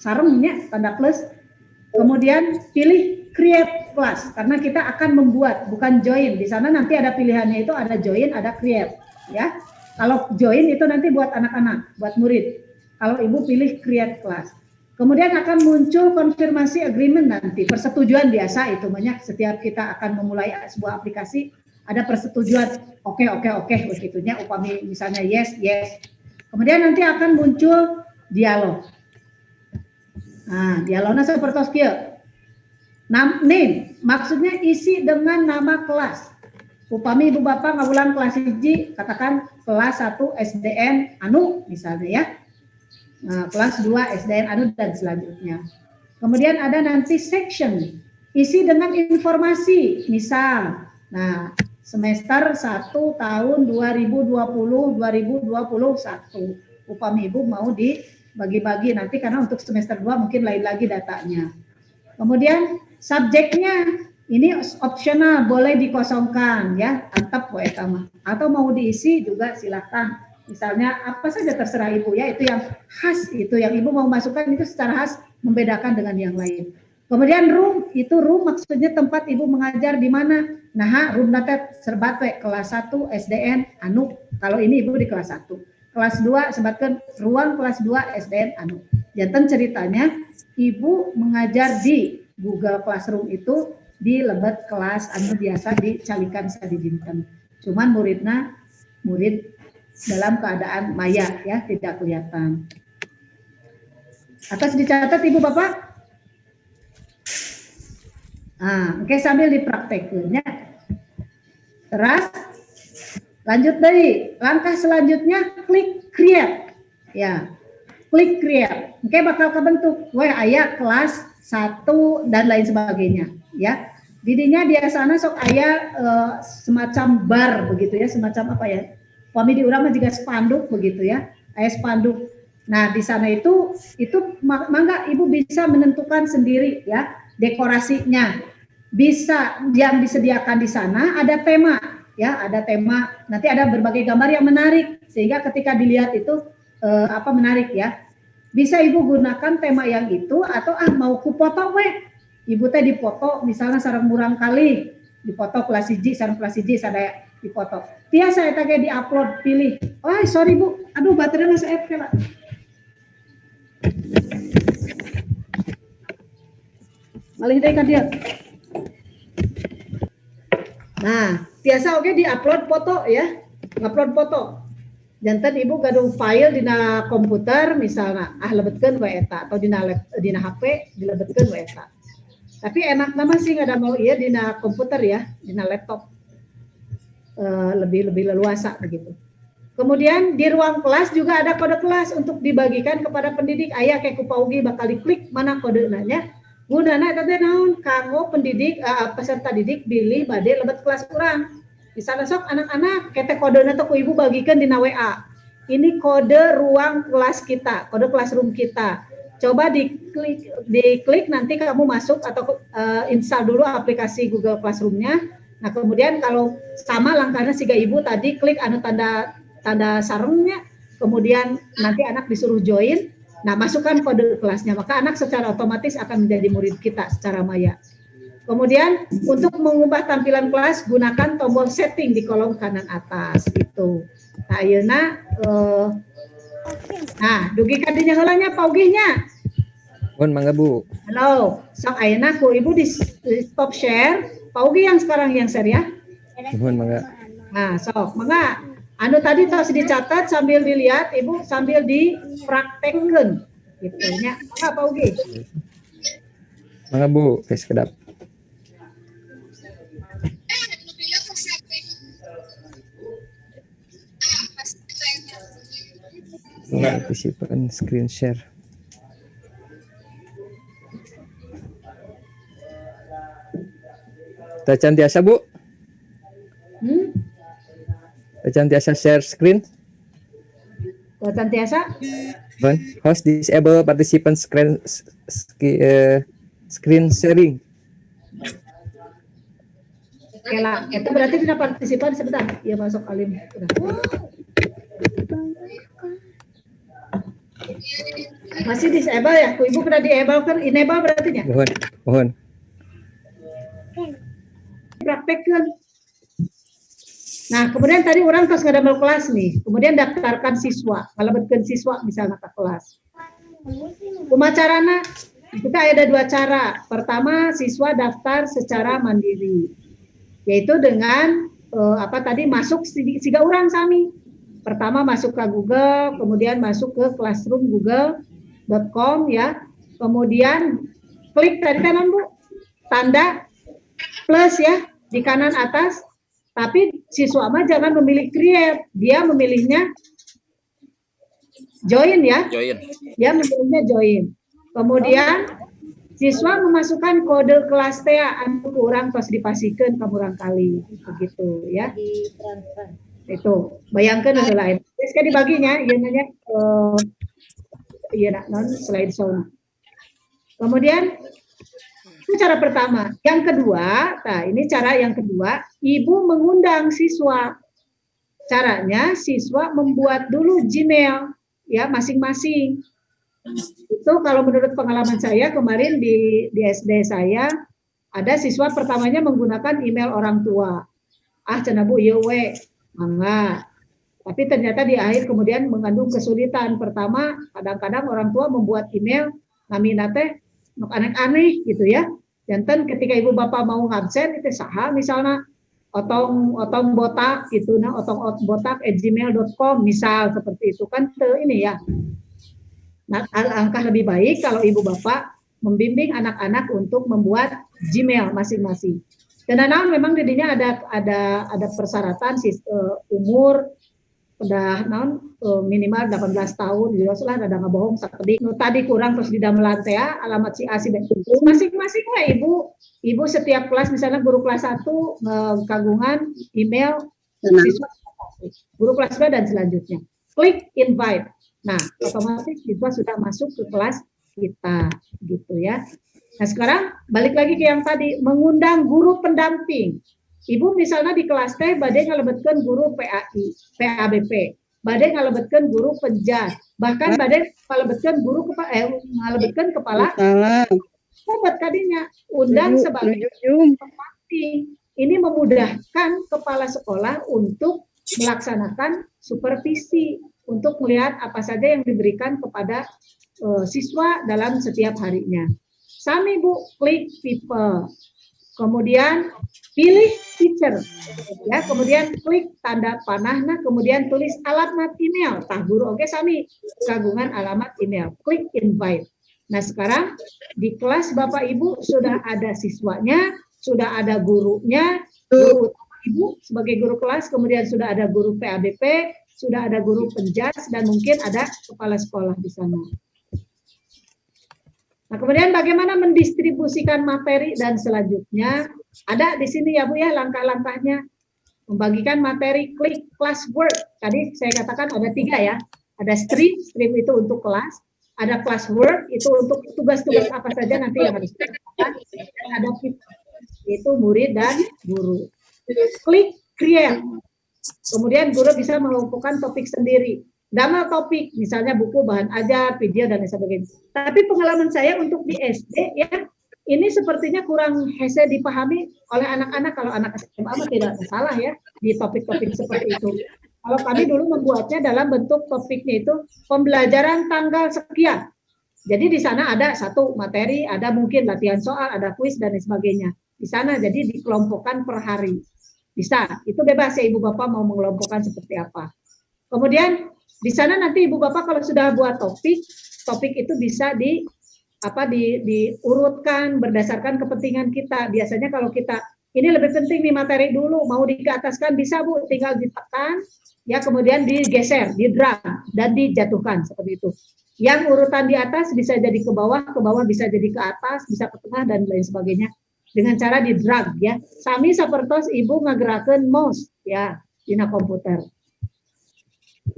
sarungnya tanda plus. Kemudian pilih create class karena kita akan membuat, bukan join. Di sana nanti ada pilihannya itu ada join, ada create, ya. Kalau join itu nanti buat anak-anak, buat murid. Kalau ibu pilih create class. Kemudian akan muncul konfirmasi agreement nanti, persetujuan biasa itu banyak setiap kita akan memulai sebuah aplikasi ada persetujuan. Oke, begitunya upami misalnya yes. Kemudian nanti akan muncul dialog. Nah, dialognya seperti itu. Name, maksudnya isi dengan nama kelas. Upami ibu bapak ngawulan kelas 1, katakan kelas 1 SDN anu misalnya ya. Nah, kelas 2 SDN anu dan selanjutnya. Kemudian ada nanti section, isi dengan informasi, misal, nah semester 1 tahun 2020-2021. Upami ibu mau dibagi-bagi nanti karena untuk semester 2 mungkin lain lagi datanya. Kemudian subjeknya ini opsional, boleh dikosongkan ya, antap poetama. Atau mau diisi juga silakan. Misalnya apa saja terserah ibu ya, itu yang khas, itu yang ibu mau masukkan itu secara khas membedakan dengan yang lain. Kemudian room, itu room maksudnya tempat ibu mengajar di mana. Nah, room nanti serbatwe kelas 1 SDN anu. Kalau ini ibu di kelas 1. Kelas 2 sebatkan ruang kelas 2 SDN anu. Jantan ceritanya ibu mengajar di Google Classroom itu di lebet kelas anu biasa dicalikan sadidinten. Cuman murid dalam keadaan maya ya, tidak kelihatan. Atas dicatat ibu bapak. Nah, oke, sambil dipraktekannya. Terus lanjut dari langkah selanjutnya klik create. Ya. Klik create. Oke, bakal kebentuk aya kelas 1 dan lain sebagainya ya. Didinya biasanya sok aya semacam bar begitu ya, semacam apa ya? Pami di urang juga spanduk begitu ya, aya spanduk. Nah, di sana itu mangga ibu bisa menentukan sendiri ya dekorasinya. Bisa yang disediakan di sana ada tema ya, ada tema. Nanti ada berbagai gambar yang menarik sehingga ketika dilihat itu menarik ya. Bisa ibu gunakan tema yang itu atau mau ku foto ibu teh dipoto misalnya sareng murang kali dipoto kelas 1 sareng kelas 1 sadaya dipoto. Tiasa eta ge di-upload pilih. Oh, sorry Bu. Aduh, baterainya saya kela. Malih deui ka dieu. Nah, tiasa oge di-upload foto ya. Upload foto. Jantan ibu gaduh file dina komputer misalnya lebetkeun we eta atau dina HP dilebetkeun we eta. Tapi enak nama sih nggak ada mau iya dina komputer ya, dina laptop. Lebih leluasa begitu. Kemudian di ruang kelas juga ada kode kelas untuk dibagikan kepada pendidik. Aya kayak ku paugi bakal diklik mana kode nanya. Gunana eta teh naon? Kanggo pendidik peserta didik bilih bade lebet kelas kurang. Misalnya sok anak-anak kete kodenya tuh ku ibu bagikan di WA. Ini kode ruang kelas kita, kode classroom kita. Coba diklik nanti kamu masuk atau install dulu aplikasi Google Classroom-nya. Nah, kemudian kalau sama langkahnya siga ibu tadi klik anu tanda sarungnya, kemudian nanti anak disuruh join. Nah, masukkan kode kelasnya, maka anak secara otomatis akan menjadi murid kita secara maya. Kemudian untuk mengubah tampilan kelas gunakan tombol setting di kolom kanan atas gitu. Nah, ayeuna dugi kadinya heulanya paugihnya. Mohon mangga Bu. Halo, sok ayeuna ku ibu di stop share. Paugi yang sekarang yang share ya. Mohon mangga. Nah, sok mangga anu tadi tos dicatat sambil dilihat ibu sambil dipraktekkeun gitu nya. Mangga Paugi. Mangga Bu, guys kedap. Partisipan screen share. Cantiasa Bu. Cantiasa share screen. Cantiasa. Host disable participant screen sharing. Oke lah, itu berarti tidak partisipan sebentar. Ya masuk alim. Masih disable ya? Ku Ibu pernah di-enable kan? Enable berarti ya? Mohon. Praktekkan. Nah, kemudian tadi orang pas ngadamel kelas nih, kemudian daftarkan siswa, ngalebetkeun siswa misalnya ke kelas. Kumaha carana? Kita ada dua cara. Pertama, siswa daftar secara mandiri, yaitu dengan masuk siga urang sami. Pertama masuk ke Google, kemudian masuk ke Classroom google.com ya. Kemudian klik tadi kan Bu, tanda plus ya di kanan atas. Tapi siswa mah jangan memilih create, dia memilihnya join ya. Join. Dia memilihnya join. Kemudian siswa memasukkan kode kelas TA anu kurang tos dipasikeun ka urang kali begitu ya. Itu bayangkan lain. Sekali dibaginya ieu nanya slide show. Kemudian itu cara pertama. Yang kedua, nah ini cara yang kedua, Ibu mengundang siswa. Caranya siswa membuat dulu Gmail ya masing-masing. Itu kalau menurut pengalaman saya kemarin di SD saya ada siswa pertamanya menggunakan email orang tua. Cenah Bu ieu we, mangga. Tapi ternyata di akhir kemudian mengandung kesulitan. Pertama, kadang-kadang orang tua membuat email namina teh aneh-aneh gitu ya. Janten ketika ibu bapak mau ngabsen itu saha misalnya otong botak gitu nah otong botak@gmail.com misal seperti itu kan ini ya. Nah, alangkah lebih baik kalau ibu bapak membimbing anak-anak untuk membuat Gmail masing-masing. Dan memang didinya ada persyaratan umur udah minimal 18 tahun jelas lah ada ngabohong sakedik tadi kurang terus didamelan teh alamat si A si B masing-masing lah ibu setiap kelas misalnya guru kelas 1 kagungan email siswa guru kelas 2 dan selanjutnya klik invite. Nah otomatis siswa sudah masuk ke kelas kita gitu ya. Nah sekarang balik lagi ke yang tadi mengundang guru pendamping. Ibu misalnya di kelas teh badai ngalebetkeun guru PAI, PABP, badai ngalebetkeun guru penjas, bahkan badai ngalebetkeun guru ngalebetkeun kepala sobat kadinya undang sebagai pendamping. Ini memudahkan kepala sekolah untuk melaksanakan supervisi untuk melihat apa saja yang diberikan kepada siswa dalam setiap harinya. Sami Bu, klik people. Kemudian pilih teacher, ya. Kemudian klik tanda panah, nah kemudian tulis alamat email. Tah guru oke sami kagungan alamat email. Klik invite. Nah sekarang di kelas Bapak Ibu sudah ada siswanya, sudah ada gurunya, guru Ibu sebagai guru kelas, kemudian sudah ada guru PABP, sudah ada guru penjas dan mungkin ada kepala sekolah di sana. Nah, kemudian bagaimana mendistribusikan materi dan selanjutnya ada di sini ya Bu ya langkah-langkahnya. Membagikan materi klik classwork. Tadi saya katakan ada 3 ya. Ada stream itu untuk kelas, ada classwork itu untuk tugas-tugas apa saja nanti yang harus dilakukan. Dan ada itu murid dan guru. Klik create. Kemudian guru bisa mengumpulkan topik sendiri. Damal topik, misalnya buku, bahan ajar, video, dan sebagainya. Tapi pengalaman saya untuk di SD, ya, ini sepertinya kurang hese dipahami oleh anak-anak. Kalau anak SMA tidak salah ya, di topik-topik seperti itu. Kalau kami dulu membuatnya dalam bentuk topiknya itu, pembelajaran tanggal sekian. Jadi di sana ada satu materi, ada mungkin latihan soal, ada kuis, dan sebagainya. Di sana jadi dikelompokkan per hari. Bisa, itu bebas ya Ibu Bapak mau mengelompokkan seperti apa. Kemudian, di sana nanti Ibu Bapak kalau sudah buat topik itu bisa diurutkan berdasarkan kepentingan kita. Biasanya kalau kita ini lebih penting nih materi dulu, mau diataskan bisa Bu, tinggal ditekan ya kemudian digeser, di-drag dan dijatuhkan seperti itu. Yang urutan di atas bisa jadi ke bawah bisa jadi ke atas, bisa ke tengah dan lain sebagainya dengan cara di-drag ya. Sami sapertos Ibu ngagerakeun mouse ya dina komputer.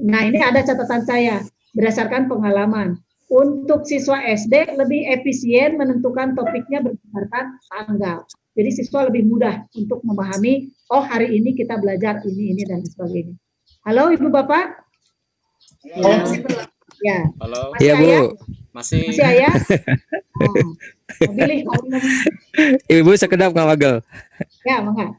Nah, ini ada catatan saya berdasarkan pengalaman. Untuk siswa SD lebih efisien menentukan topiknya berdasarkan tanggal. Jadi siswa lebih mudah untuk memahami, oh hari ini kita belajar ini dan sebagainya. Halo Ibu Bapak? Ya. Ya. Halo, Masih Iya, Bu. Ayah? masih Masih Ayah? Oh. Pilih Ibu sekedap ngawagel. ya, mangga.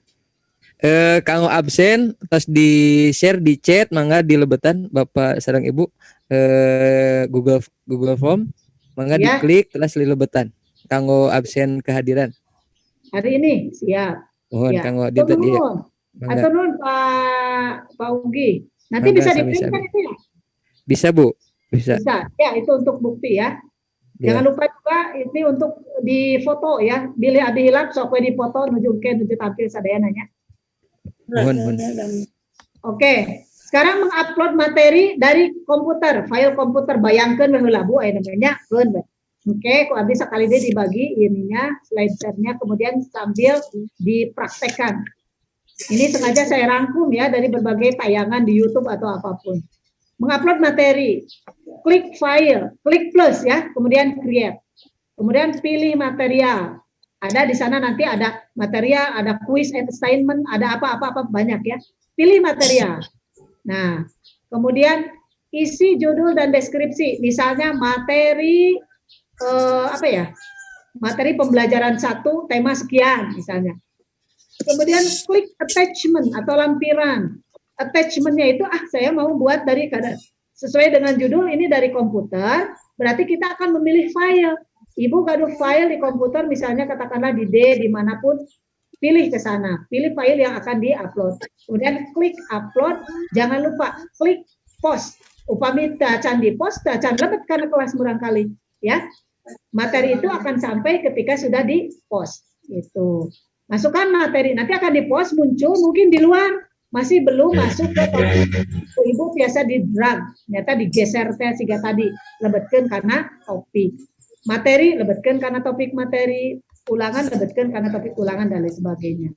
Kanggo absen terus di share di chat mangga di lebetan Bapak sareng Ibu Google Form mangga Ya. diklik terus di lebetan kanggo absen kehadiran. Hari ini siap. Mohon Ya. kanggo dinten iya. Mangga. Atau nun Pak Ugi. Nanti Mangga, bisa sami-sami. di-print kan itu ya? Bisa, Bu. Bisa. Bisa. Ya, itu untuk bukti ya. Jangan Ya. lupa juga ini untuk di foto ya. Bilih adi hilap sok we di foto nuju tampil sadaya nanya. Mohon. Oke. Sekarang mengupload materi dari komputer, file komputer. Bayangkan baheula Bu aya namanya keun. Oke, kok habis sekali dia dibagi ininya, slide share-nya kemudian sambil dipraktekkan. Ini sengaja saya rangkum ya dari berbagai tayangan di YouTube atau apapun. Mengupload materi, klik file, klik plus ya, kemudian create. Kemudian pilih material. Ada di sana nanti ada material, ada quiz assignment, ada apa-apa banyak ya. Pilih material. Nah, kemudian isi judul dan deskripsi. Misalnya materi materi pembelajaran 1 tema sekian misalnya. Kemudian klik attachment atau lampiran. Attachment-nya itu saya mau buat dari sesuai dengan judul ini dari komputer, berarti kita akan memilih file. Ibu gaduh file di komputer misalnya katakanlah di D dimanapun, pilih ke sana, pilih file yang akan di-upload. Kemudian klik upload, jangan lupa klik post. Upami tacan di post, tacan lebet karena kelas barangkali ya. Materi itu akan sampai ketika sudah di post itu. Masukkan materi nanti akan di post muncul mungkin di luar masih belum masuk ke topik. Ibu biasa di drag, ternyata digeser siga tadi lebetkeun karena topik. Materi lebetkeun karena topik materi, ulangan lebetkeun karena topik ulangan dan lain sebagainya.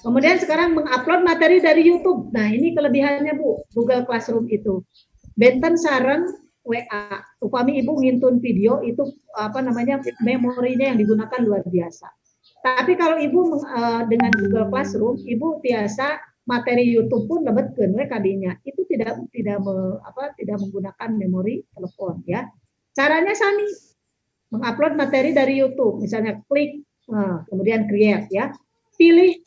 Kemudian sekarang mengupload materi dari YouTube. Nah, ini kelebihannya Bu, Google Classroom itu. Benten sareng WA, upami ibu ngintun video itu memorinya yang digunakan luar biasa. Tapi kalau ibu dengan Google Classroom, ibu biasa materi YouTube pun lebetkeun we kadinya. Itu tidak menggunakan memori telepon ya. Caranya sami. Mengupload materi dari YouTube, misalnya klik kemudian create ya. Pilih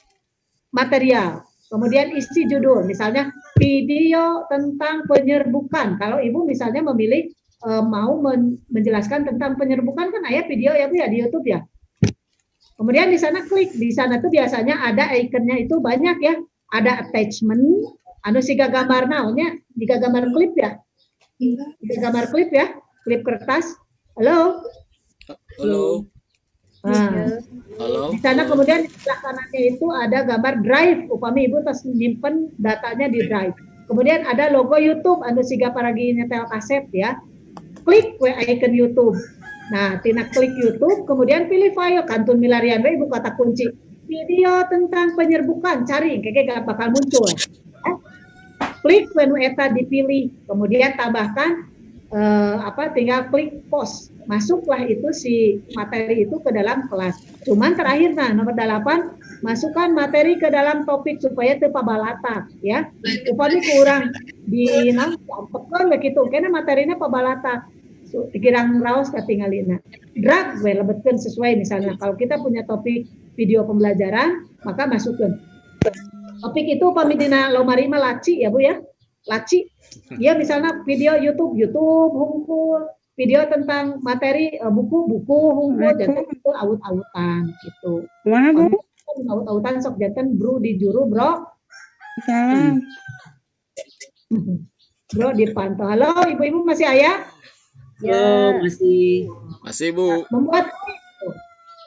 material. Kemudian isi judul, misalnya video tentang penyerbukan. Kalau ibu misalnya memilih mau menjelaskan tentang penyerbukan kan ayah video ya Bu ya di YouTube ya. Kemudian di sana klik, di sana tuh biasanya ada ikonnya itu banyak ya. Ada attachment, siga gambar naonnya, jika gambar klip ya. Jika gambar klip ya, klip kertas. Halo. halo, Di sana kemudian di sebelah kanannya itu ada gambar drive. Upami ibu terus nyimpen datanya di drive. Kemudian ada logo YouTube, siga paragi nyetel kaset ya. Klik icon YouTube. Nah, tina klik YouTube, kemudian pilih file, kantun milarian ibu kata kunci. Video tentang penyerbukan, cari, kayak gak bakal muncul. Klik menu eta dipilih, kemudian tambahkan tinggal klik post. Masuklah itu si materi itu ke dalam kelas. Cuman terakhir nomor 8, masukkan materi ke dalam topik supaya teu pabalata ya. Upami kurang di pekon begitu, karena materinya pabalata. Dikirang raos katingalina. Drag we lebetkeun sesuai misalnya kalau kita punya topik video pembelajaran, maka masukkan. Topik itu pamidina lomarima laci ya Bu ya. Laci. Ya misalnya video YouTube hungkul, video tentang materi buku hungkul, jantan itu aut-autan gitu. Mana Bu? Aut-autan sok jantan bro di juru bro. Salam. Bro dipantau. Halo ibu-ibu masih ayah? Ya, masih Bu. Membuat kuis.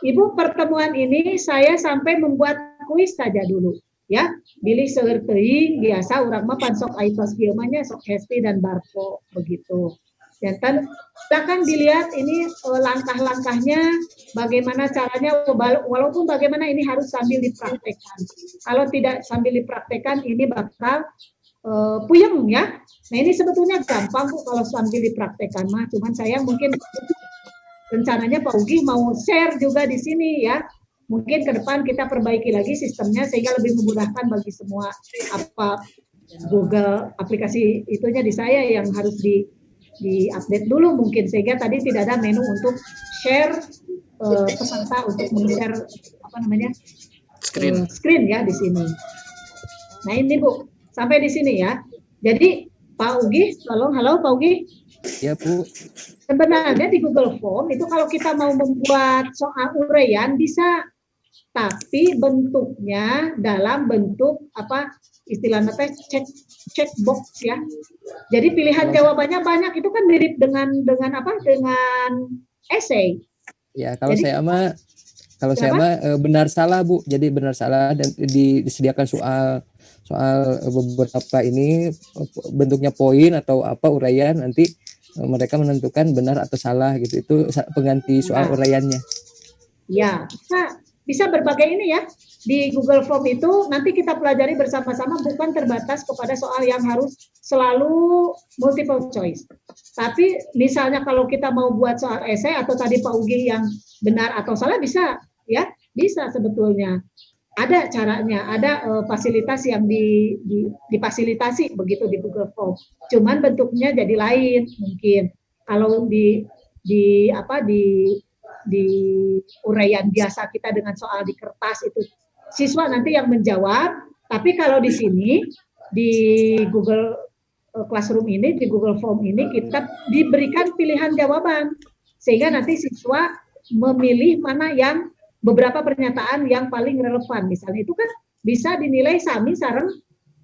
Ibu pertemuan ini saya sampai membuat kuis saja dulu ya. Bilih seueur teuing biasa urang mah pan sok aya tos kieu mah nya sok hesti dan barpo begitu. Jantan silakan dilihat ini langkah-langkahnya bagaimana caranya walaupun bagaimana ini harus sambil dipraktekkan. Kalau tidak sambil dipraktekkan ini bakal puyeng ya. Nah ini sebetulnya gampang Bu kalau sambil dipraktekkan mah, cuman saya mungkin rencananya Pak Ugi mau share juga di sini ya. Mungkin ke depan kita perbaiki lagi sistemnya sehingga lebih memudahkan bagi semua Google aplikasi itunya di saya yang harus di-update dulu mungkin, sehingga tadi tidak ada menu untuk share peserta untuk meng-share screen ya di sini. Nah ini Bu, sampai di sini ya. Jadi Pak Ugi, halo Pak Ugi. Ya Bu. Sebenarnya di Google Form itu kalau kita mau membuat soal uraian bisa, tapi bentuknya dalam bentuk istilahnya checkbox ya. Jadi pilihan jawabannya banyak, itu kan mirip dengan essay. Ya kalau Jadi, saya mah benar salah Bu. Jadi benar salah dan disediakan soal beberapa ini bentuknya poin atau uraian, nanti mereka menentukan benar atau salah gitu. Itu pengganti soal uraiannya. Ya, bisa berbagai ini ya. Di Google Form itu nanti kita pelajari bersama-sama, bukan terbatas kepada soal yang harus selalu multiple choice. Tapi misalnya kalau kita mau buat soal esai atau tadi Pak Ugi yang benar atau salah bisa ya, bisa sebetulnya. Ada caranya, ada fasilitas yang difasilitasi begitu di Google Form. Cuman bentuknya jadi lain mungkin. Kalau di uraian biasa kita dengan soal di kertas itu siswa nanti yang menjawab, tapi kalau di sini di Google Classroom ini, di Google Form ini kita diberikan pilihan jawaban sehingga nanti siswa memilih mana yang beberapa pernyataan yang paling relevan. Misalnya itu kan bisa dinilai sami sareng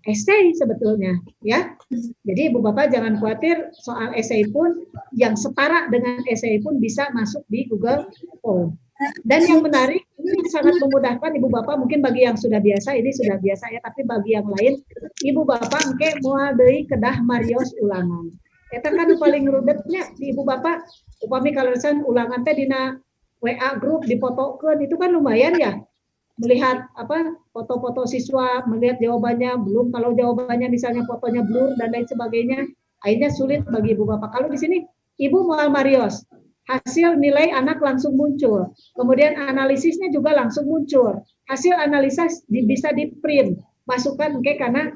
esai sebetulnya ya. Jadi Ibu Bapak jangan khawatir, soal esai pun yang setara dengan esai pun bisa masuk di Google Form. Dan yang menarik, ini sangat memudahkan Ibu Bapak, mungkin bagi yang sudah biasa, ini sudah biasa ya, tapi bagi yang lain, Ibu Bapak engke moal deui kedah marios ulangan. Eta kan paling rudetnya di Ibu Bapak, upami kaleresan ulangan teh dina WA grup difotokeun, itu kan lumayan ya. Melihat foto-foto siswa, melihat jawabannya, belum kalau jawabannya misalnya fotonya blur dan lain sebagainya, akhirnya sulit bagi Ibu Bapak. Kalau di sini Ibu moal marios, hasil nilai anak langsung muncul, kemudian analisisnya juga langsung muncul, hasil analisis bisa di print, masukkan karena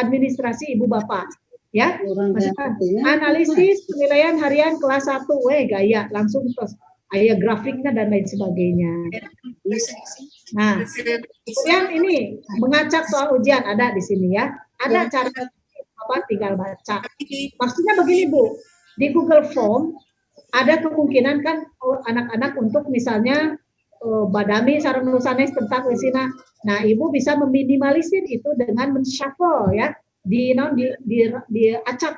administrasi Ibu Bapak ya, masukkan analisis penilaian harian kelas 1, gaya langsung terus ayah grafiknya dan lain sebagainya. Nah, kemudian ini mengacak soal ujian ada di sini ya, ada cara tinggal baca. Maksudnya begini Bu, di Google Form ada kemungkinan kan anak-anak untuk misalnya badami sareng nusanes tentang lesina. Nah, Ibu bisa meminimalisir itu dengan men-shuffle ya, diacak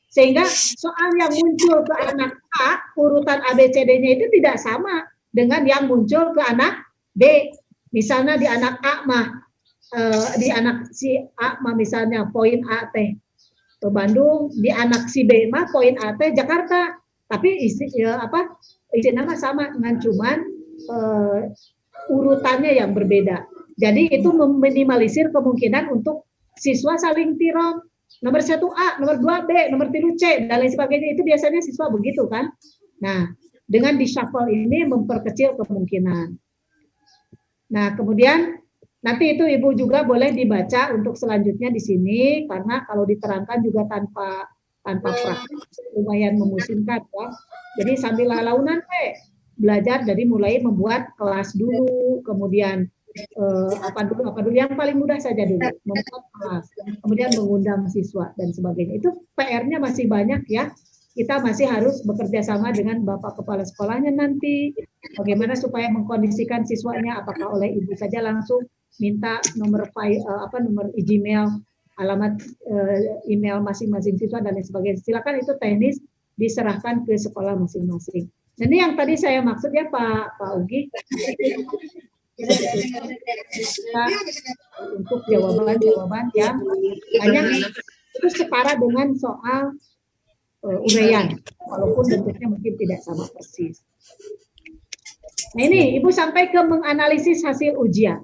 sehingga soal yang muncul ke anak A, urutan ABCD-nya itu tidak sama dengan yang muncul ke anak B. Misalnya di anak A mah di anak si A mah misalnya poin A teh ke Bandung, di anak si B mah poin A teh Jakarta. Tapi isi nama sama dengan cuman urutannya yang berbeda. Jadi itu meminimalisir kemungkinan untuk siswa saling tiron. Nomor 1A, nomor 2B, nomor 3C, dan lain sebagainya. Itu biasanya siswa begitu kan. Nah, dengan di shuffle ini memperkecil kemungkinan. Nah, kemudian nanti itu Ibu juga boleh dibaca untuk selanjutnya di sini, karena kalau diterangkan juga tanpa praktik lumayan memusingkan ya. Jadi sambil lalaunan belajar dari mulai membuat kelas dulu, kemudian apa dulu yang paling mudah saja dulu, membuat kelas, kemudian mengundang siswa dan sebagainya. Itu PR-nya masih banyak ya. Kita masih harus bekerja sama dengan Bapak Kepala Sekolahnya nanti, bagaimana supaya mengkondisikan siswanya, apakah oleh Ibu saja langsung minta nomor Gmail, alamat email masing-masing siswa dan lain sebagainya. Silakan, itu teknis diserahkan ke sekolah masing-masing. Ini yang tadi saya maksud ya Pak Ugi, untuk jawaban-jawaban yang banyak itu setara dengan soal uraian, walaupun bentuknya mungkin tidak sama persis. Nah ini Ibu sampai ke menganalisis hasil ujian.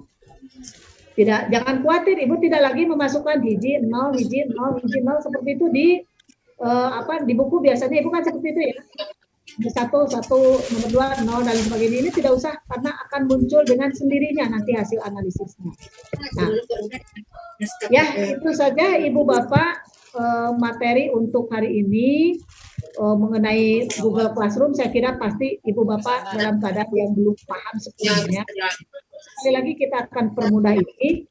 Jangan khawatir, Ibu tidak lagi memasukkan hiji 0, hiji 0, hiji 0 seperti itu di buku biasanya Ibu kan seperti itu ya. satu, nomor 2, 0 dan sebagainya ini tidak usah karena akan muncul dengan sendirinya nanti hasil analisisnya. Nah, ya itu saja Ibu Bapak materi untuk hari ini mengenai Google Classroom. Saya kira pasti Ibu Bapak dalam keadaan yang belum paham sepenuhnya. Sekali lagi kita akan permudah ini.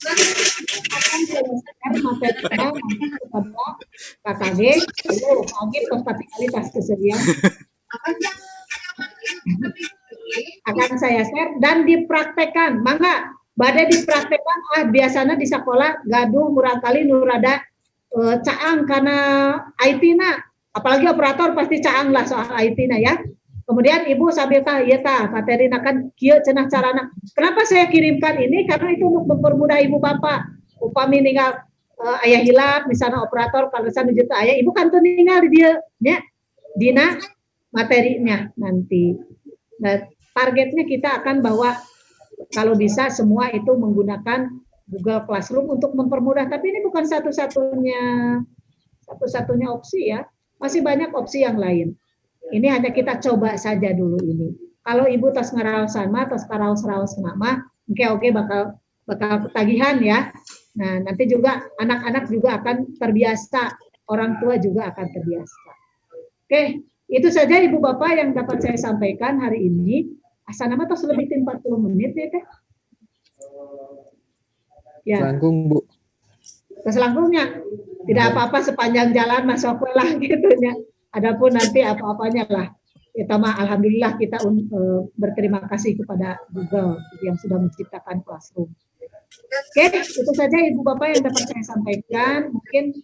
Akan selesai materinya nanti kepada KKG, KKG Konstabilitas Kesediaan akan saya share dan dipraktekkan. Mangga, badai dipraktekkan. Biasanya di sekolah gaduh murang kali nurada caang karena IT-na, apalagi operator pasti caang lah soal IT-na ya. Kemudian Ibu sambil materi akan kieu cenah carana. Kenapa saya kirimkan ini? Karena itu untuk mempermudah Ibu Bapak. Upami ninggal ayah hilap, misalnya operator kalau menuju ke ayah, Ibu kan tuh ninggal di dia, ya, dina materinya nanti. Nah, targetnya kita akan bawa kalau bisa semua itu menggunakan Google Classroom untuk mempermudah. Tapi ini bukan satu-satunya opsi ya. Masih banyak opsi yang lain. Ini hanya kita coba saja dulu ini. Kalau Ibu tas ngaraos sama, tas karaos-raos nama, oke bakal ketagihan ya. Nah, nanti juga anak-anak juga akan terbiasa, orang tua juga akan terbiasa. Oke, itu saja Ibu Bapak yang dapat saya sampaikan hari ini. Asa nama tos lebih 40 menit ya Teh. Ya. Selangkung, Bu. Keselangkungnya tidak apa-apa sepanjang jalan masuk lah gitu ya. Adapun nanti apa-apanya lah. Kita mah alhamdulillah kita berterima kasih kepada Google yang sudah menciptakan Classroom. Oke, itu saja Ibu Bapak yang dapat saya sampaikan. Mungkin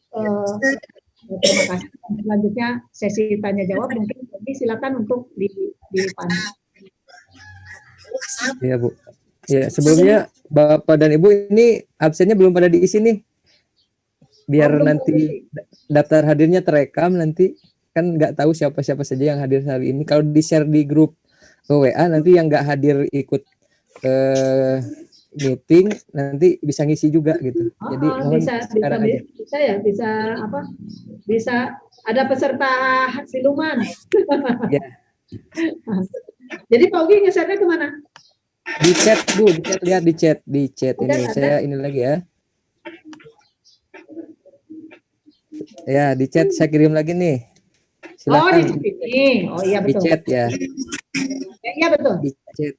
terima kasih. Selanjutnya sesi tanya jawab mungkin silakan untuk dipantau. Iya, Bu. Ya, sebelumnya Bapak dan Ibu ini absennya belum pada diisi nih. Biar nanti daftar hadirnya terekam nanti. Kan nggak tahu siapa-siapa saja yang hadir hari ini. Kalau di-share di grup WA nanti yang nggak hadir ikut meeting nanti bisa ngisi juga gitu. Jadi bisa ada peserta siluman. Ya. Jadi Pak Ugi nge-share-nya kemana? Di chat Bu, lihat di chat ini. Saya ini lagi ya. Ya, di chat saya kirim lagi nih. Silakan. Oh, di sini. Oh iya betul. Di chat ya. Iya betul. Di chat.